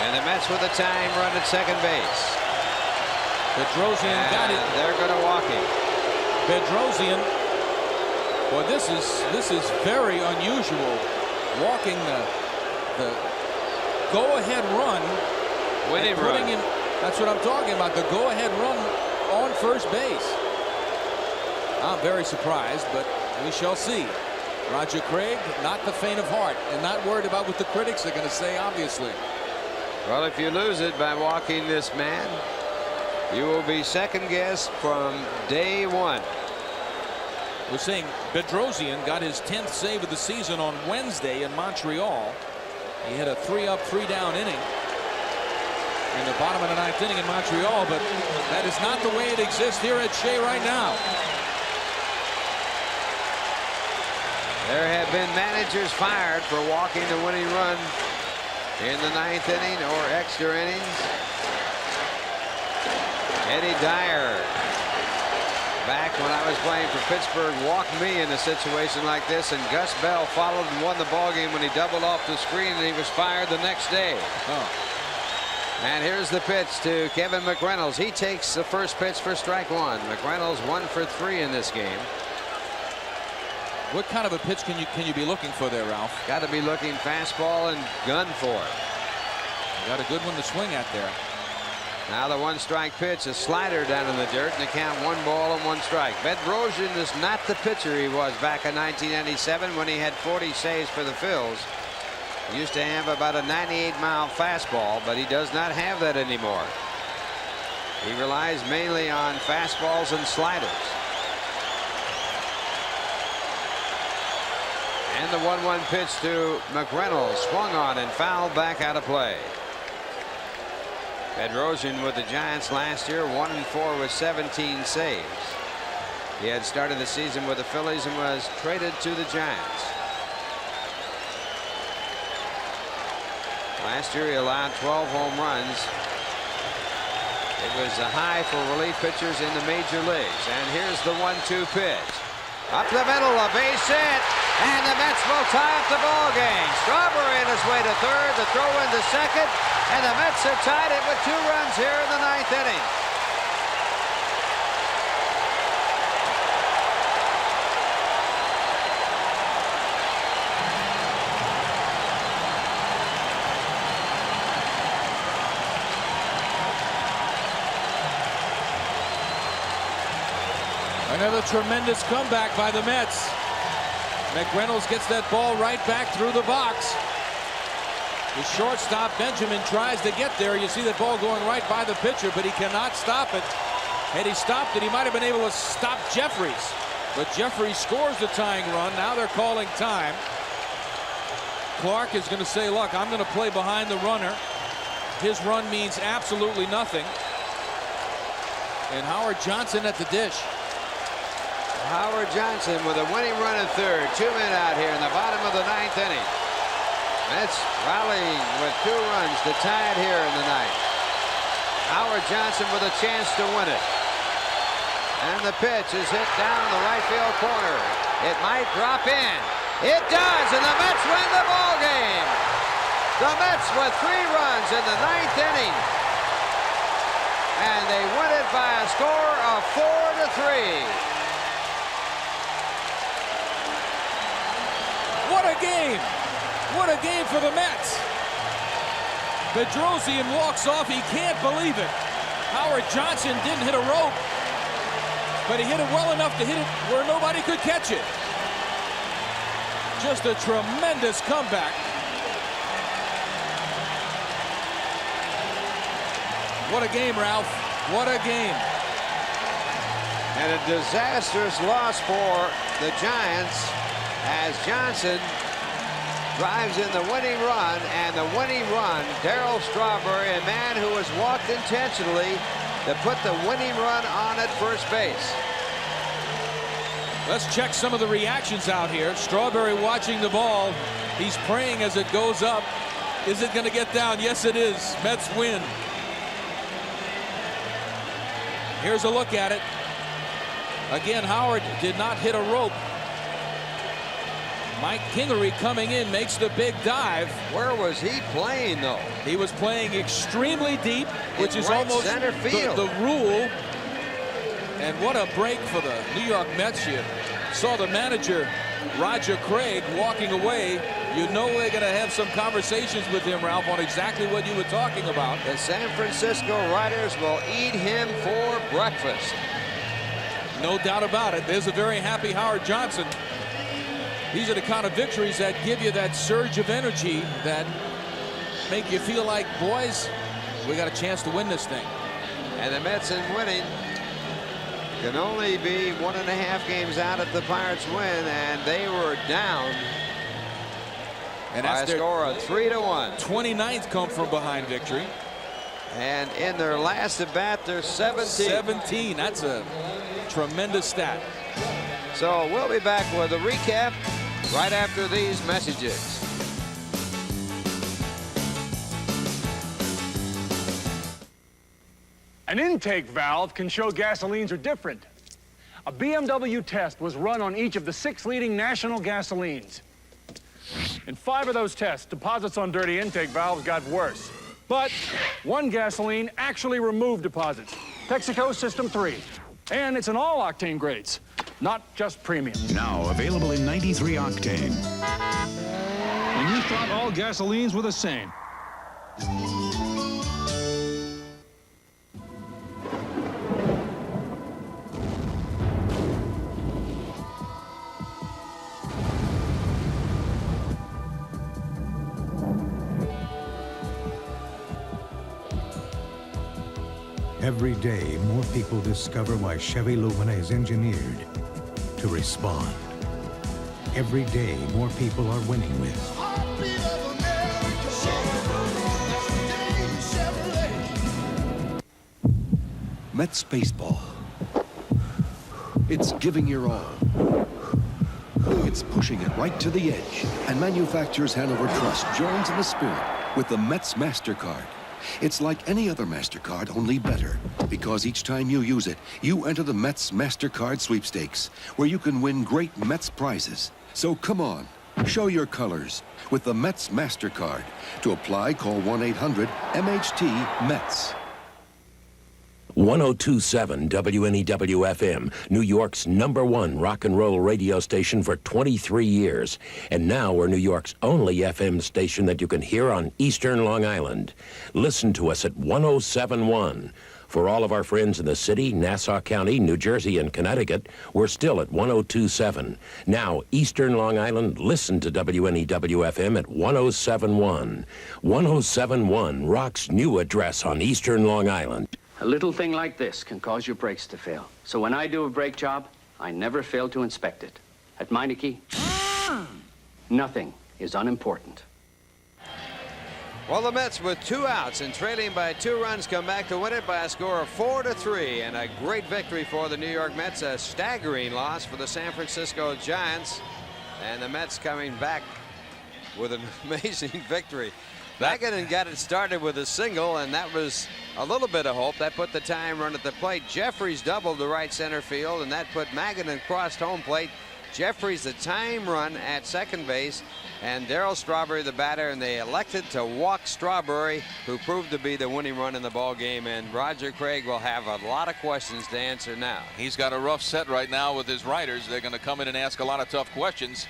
And the Mets with a tying run at second base. Bedrosian got it. They're going to walk him. Bedrosian. Boy, this is very unusual. Walking the go-ahead run. Winning putting run. him. That's what I'm talking about. The go-ahead run on first base. I'm very surprised, but we shall see. Roger Craig, not the faint of heart, and not worried about what the critics are going to say, obviously. Well, if you lose it by walking this man, you will be second guessed from day one. We're saying Bedrosian got his 10th save of the season on Wednesday in Montreal. He had a 3-up, 3-down inning in the bottom of the 9th inning in Montreal, but that is not the way it exists here at Shea right now. There have been managers fired for walking the winning run in the 9th inning or extra innings. Eddie Dyer, back when I was playing for Pittsburgh, walked me in a situation like this, and Gus Bell followed and won the ball game when he doubled off the screen, and he was fired the next day. And here's the pitch to Kevin McReynolds. He takes the first pitch for strike one. McReynolds 1 for 3 in this game. What kind of a pitch can you be looking for there, Ralph? Got to be looking fastball and gun for it. Got a good one to swing at there. Now the 1-strike pitch, a slider down in the dirt, and the count 1 ball and 1 strike. Bedrosian is not the pitcher he was back in 1997 when he had 40 saves for the Phils. He used to have about a 98-mile fastball, but he does not have that anymore. He relies mainly on fastballs and sliders. And the 1-1 pitch to McReynolds, swung on and fouled back out of play. Bedrosian with the Giants last year, 1-4 with 17 saves. He had started the season with the Phillies and was traded to the Giants. Last year he allowed 12 home runs. It was a high for relief pitchers in the major leagues. And here's the 1-2 pitch. Up the middle, a base hit, and the Mets will tie up the ball game. Strawberry on his way to third, the throw into second, and the Mets have tied it with 2 runs here in the 9th inning. Another tremendous comeback by the Mets. McReynolds gets that ball right back through the box. The shortstop Benjamin tries to get there. You see that ball going right by the pitcher, but he cannot stop it. Had he stopped it, he might have been able to stop Jeffries. But Jeffries scores the tying run. Now they're calling time. Clark is going to say, look, I'm going to play behind the runner. His run means absolutely nothing. And Howard Johnson at the dish. Howard Johnson with a winning run at third. 2 men out here in the bottom of the 9th inning. Mets rallying with 2 runs to tie it here in the 9th. Howard Johnson with a chance to win it. And the pitch is hit down the right field corner. It might drop in. It does, and the Mets win the ball game. The Mets with 3 runs in the 9th inning. And they win it by a score of 4-3. What a game! What a game for the Mets! Bedrosian walks off. He can't believe it. Howard Johnson didn't hit a rope, but he hit it well enough to hit it where nobody could catch it. Just a tremendous comeback. What a game, Ralph. What a game. And a disastrous loss for the Giants as Johnson drives in the winning run, and the winning run, Darryl Strawberry, a man who has walked intentionally to put the winning run on at first base. Let's check some of the reactions out here. Strawberry watching the ball. He's praying as it goes up. Is it going to get down? Yes, it is. Mets win. Here's a look at it. Again, Howard did not hit a rope. Mike Kingery coming in makes the big dive. Where was he playing, though? He was playing extremely deep, which is right almost center field. The rule. And what a break for the New York Mets here. Saw the manager, Roger Craig, walking away. You know they're going to have some conversations with him, Ralph, on exactly what you were talking about. The San Francisco Riders will eat him for breakfast. No doubt about it. There's a very happy Howard Johnson. These are the kind of victories that give you that surge of energy that make you feel like, boys, we got a chance to win this thing. And the Mets in winning can only be 1.5 games out if the Pirates win, and they were down and by a score of 3-1. 29th come from behind victory. And in their last at bat, they're 17. That's a tremendous stat. So we'll be back with a recap right after these messages. An intake valve can show gasolines are different. A BMW test was run on each of the 6 leading national gasolines. In 5 of those tests, deposits on dirty intake valves got worse. But one gasoline actually removed deposits. Texaco System 3. And it's in all octane grades, not just premium. Now available in 93 octane. And you thought all gasolines were the same. Every day, more people discover why Chevy Lumina is engineered to respond. Every day, more people are winning with Mets baseball. It's giving your all. It's pushing it right to the edge. And manufacturers Hanover Trust joins in the spirit with the Mets MasterCard. It's like any other MasterCard, only better. Because each time you use it, you enter the Mets MasterCard sweepstakes, where you can win great Mets prizes. So come on, show your colors with the Mets MasterCard. To apply, call 1-800-MHT-METS. 1027 WNEW-FM, New York's #1 rock and roll radio station for 23 years. And now we're New York's only FM station that you can hear on Eastern Long Island. Listen to us at 1071. For all of our friends in the city, Nassau County, New Jersey, and Connecticut, we're still at 1027. Now, Eastern Long Island, listen to WNEW-FM at 1071. 1071, Rock's new address on Eastern Long Island. A little thing like this can cause your brakes to fail. So when I do a brake job, I never fail to inspect it. At Meineke, nothing is unimportant. Well, the Mets with 2 outs and trailing by 2 runs come back to win it by a score of 4-3, and a great victory for the New York Mets. A staggering loss for the San Francisco Giants, and the Mets coming back with an amazing victory. Magadan got it started with a single, and that was a little bit of hope. That put the tying run at the plate. Jeffries doubled to right center field, and that put Magadan crossed home plate. Jeffries the tying run at second base, and Darryl Strawberry the batter, and they elected to walk Strawberry, who proved to be the winning run in the ball game. And Roger Craig will have a lot of questions to answer now. He's got a rough set right now with his writers. They're going to come in and ask a lot of tough questions.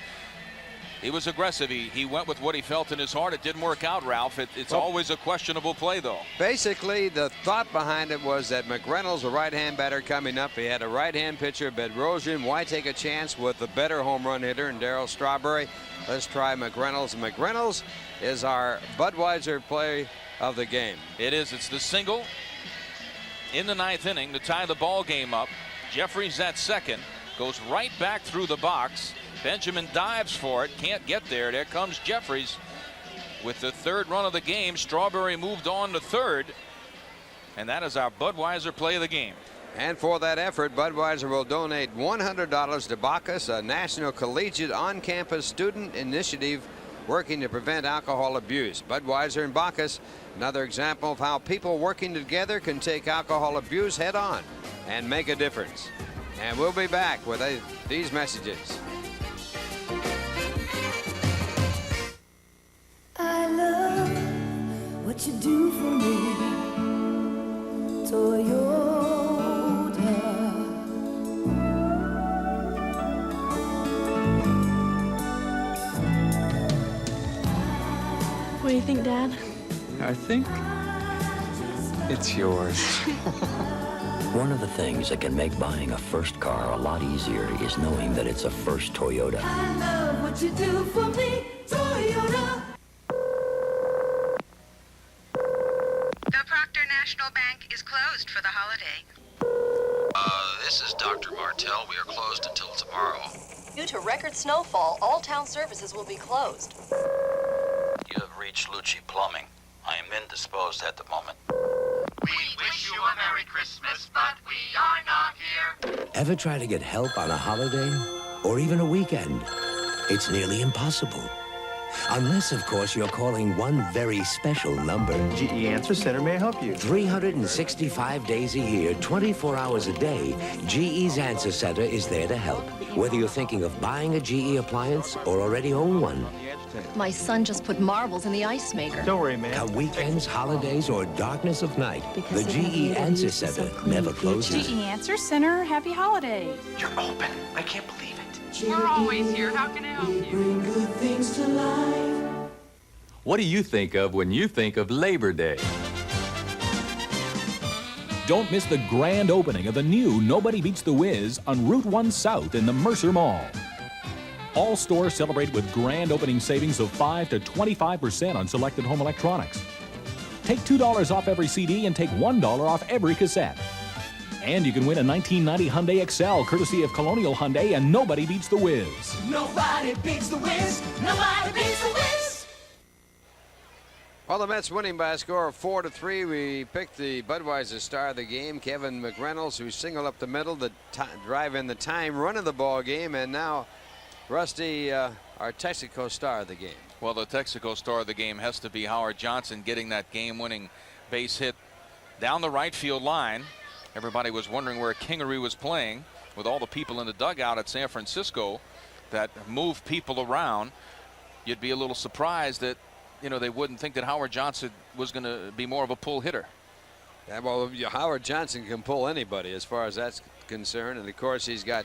He was aggressive. He went with what he felt in his heart. It didn't work out, Ralph. It's always a questionable play, though. Basically, the thought behind it was that McReynolds, a right-hand batter coming up, he had a right-hand pitcher, Bedrosian. Why take a chance with the better home run hitter in Darryl Strawberry? Let's try McReynolds. McReynolds is our Budweiser play of the game. It is. It's the single in the 9th inning to tie the ball game up. Jeffries at second, goes right back through the box. Benjamin dives for it, can't get there. There comes Jeffries with the 3rd run of the game. Strawberry moved on to 3rd, and that is our Budweiser play of the game. And for that effort, Budweiser will donate $100 to Bacchus, a national collegiate on-campus student initiative working to prevent alcohol abuse. Budweiser and Bacchus, another example of how people working together can take alcohol abuse head on and make a difference. And we'll be back with these messages. I love what you do for me, Toyota. What do you think, Dad? I think it's yours. One of the things that can make buying a first car a lot easier is knowing that it's a first Toyota. I love what you do for me, Toyota. The Proctor National Bank is closed for the holiday. This is Dr. Martell. We are closed until tomorrow. Due to record snowfall, all town services will be closed. You have reached Lucci Plumbing. I am indisposed at the moment. We wish you a Merry Christmas, but we are not here. Ever try to get help on a holiday or even a weekend? It's nearly impossible. Unless, of course, you're calling one very special number. GE Answer Center may help you. 365 days a year, 24 hours a day, GE's Answer Center is there to help. Whether you're thinking of buying a GE appliance or already own one. My son just put marbles in the ice maker. Don't worry, man. Come weekends, holidays, or darkness of night, the GE Answer Center never closes. GE Answer Center, happy holidays. You're open. I can't believe it. We're always here. How can I help you? Bring good things to life. What do you think of when you think of Labor Day? Don't miss the grand opening of the new Nobody Beats the Whiz on Route 1 South in the Mercer Mall. All stores celebrate with grand opening savings of 5 to 25% on selected home electronics. Take $2 off every CD and take $1 off every cassette. And you can win a 1990 Hyundai Excel courtesy of Colonial Hyundai and Nobody Beats the Whiz. Nobody beats the Whiz. Nobody beats the Whiz. Well, the Mets winning by a score of 4-3. We picked the Budweiser star of the game, Kevin McReynolds, who singled up the middle to drive in the time run of the ball game, and now Rusty, our Texaco star of the game. Well, the Texaco star of the game has to be Howard Johnson, getting that game-winning base hit down the right field line. Everybody was wondering where Kingery was playing with all the people in the dugout at San Francisco that move people around. You'd be a little surprised that, they wouldn't think that Howard Johnson was going to be more of a pull hitter. Yeah, well, Howard Johnson can pull anybody as far as that's concerned. And, of course, he's got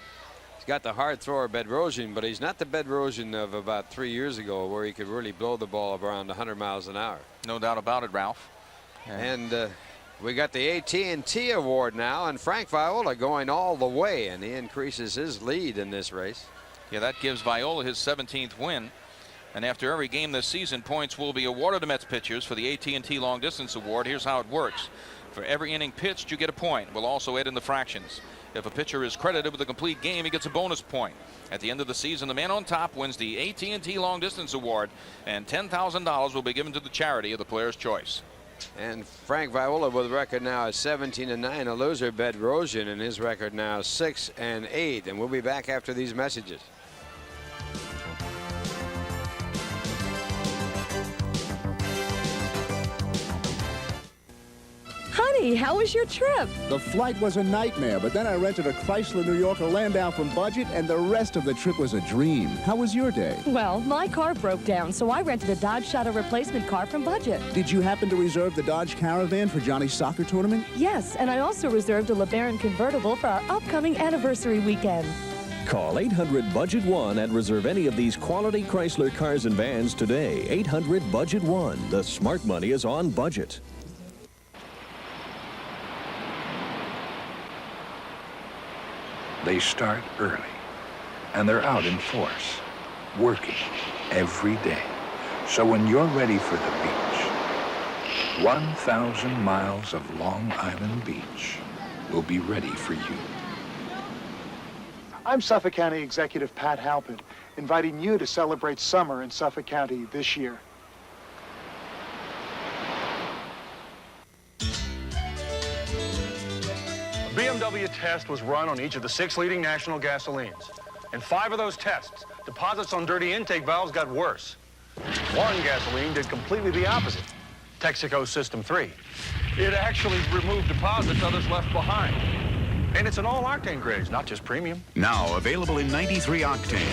the hard thrower Bedrosian, but he's not the Bedrosian of about 3 years ago where he could really blow the ball around 100 miles an hour. No doubt about it, Ralph. And we got the AT&T award now, and Frank Viola going all the way, and he increases his lead in this race. Yeah, that gives Viola his 17th win. And after every game this season, points will be awarded to Mets pitchers for the AT&T Long Distance Award. Here's how it works. For every inning pitched, you get a point. We'll also add in the fractions. If a pitcher is credited with a complete game, he gets a bonus point. At the end of the season, the man on top wins the AT&T Long Distance Award, and $10,000 will be given to the charity of the player's choice. And Frank Viola with a record now is 17-9. A loser, Bedrosian, and his record now 6-8. And we'll be back after these messages. Honey, how was your trip? The flight was a nightmare, but then I rented a Chrysler New Yorker land down from budget, and the rest of the trip was a dream. How was your day? Well, my car broke down, so I rented a Dodge Shadow replacement car from budget. Did you happen to reserve the Dodge Caravan for Johnny's soccer tournament? Yes, and I also reserved a LeBaron convertible for our upcoming anniversary weekend. Call 800-BUDGET-1 and reserve any of these quality Chrysler cars and vans today. 800-BUDGET-1. The smart money is on budget. They start early, and they're out in force, working every day. So when you're ready for the beach, 1,000 miles of Long Island Beach will be ready for you. I'm Suffolk County Executive Pat Halpin, inviting you to celebrate summer in Suffolk County this year. A BMW test was run on each of the 6 leading national gasolines. In 5 of those tests, deposits on dirty intake valves got worse. One gasoline did completely the opposite. Texaco System 3. It actually removed deposits others left behind. And it's an all-octane grade, not just premium. Now available in 93 octane.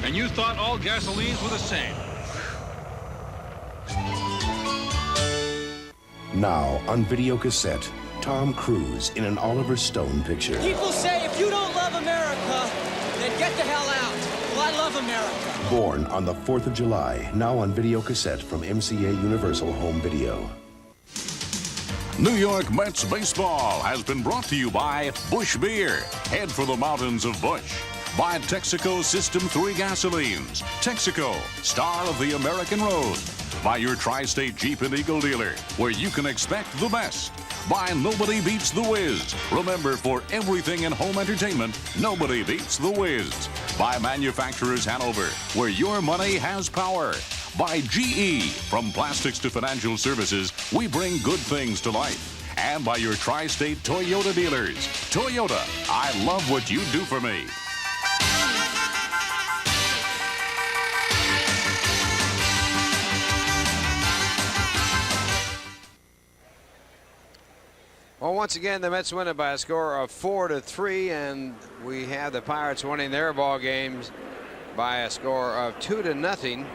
And you thought all gasolines were the same. Now on video cassette, Tom Cruise in an Oliver Stone picture. People say if you don't love America, then get the hell out. Well, I love America. Born on the 4th of July, now on video cassette from MCA Universal Home Video. New York Mets baseball has been brought to you by Busch Beer. Head for the mountains of Busch. By Texaco System 3 gasolines. Texaco, star of the American road. By your Tri-State Jeep and Eagle dealer, where you can expect the best. By Nobody Beats the Wiz. Remember, for everything in home entertainment, nobody beats the Wiz. By Manufacturers Hanover, where your money has power. By GE, from plastics to financial services, we bring good things to life. And by your Tri-State Toyota dealers. Toyota, I love what you do for me. Well, once again, the Mets win it by a score of 4-3, and we have the Pirates winning their ball games by a score of 2-0,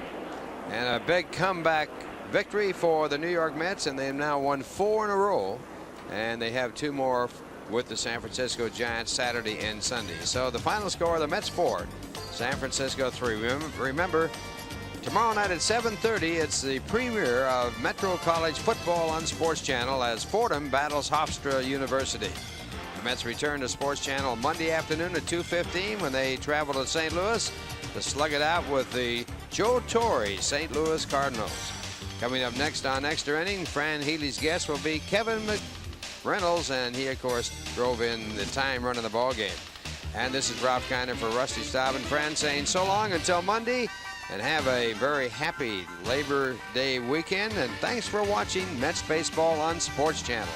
and a big comeback victory for the New York Mets, and they've now won 4 in a row, and they have 2 more with the San Francisco Giants Saturday and Sunday. So the final score: the Mets 4, San Francisco 3. Remember, tomorrow night at 7:30, it's the premiere of Metro College football on Sports Channel as Fordham battles Hofstra University. The Mets return to Sports Channel Monday afternoon at 2:15 when they travel to St. Louis to slug it out with the Joe Torre St. Louis Cardinals. Coming up next on Extra Inning, Fran Healy's guest will be Kevin McReynolds, and he, of course, drove in the time running the ball game. And this is Ralph Kiner for Rusty Staub and Fran saying so long until Monday, and have a very happy Labor Day weekend. And thanks for watching Mets Baseball on Sports Channel.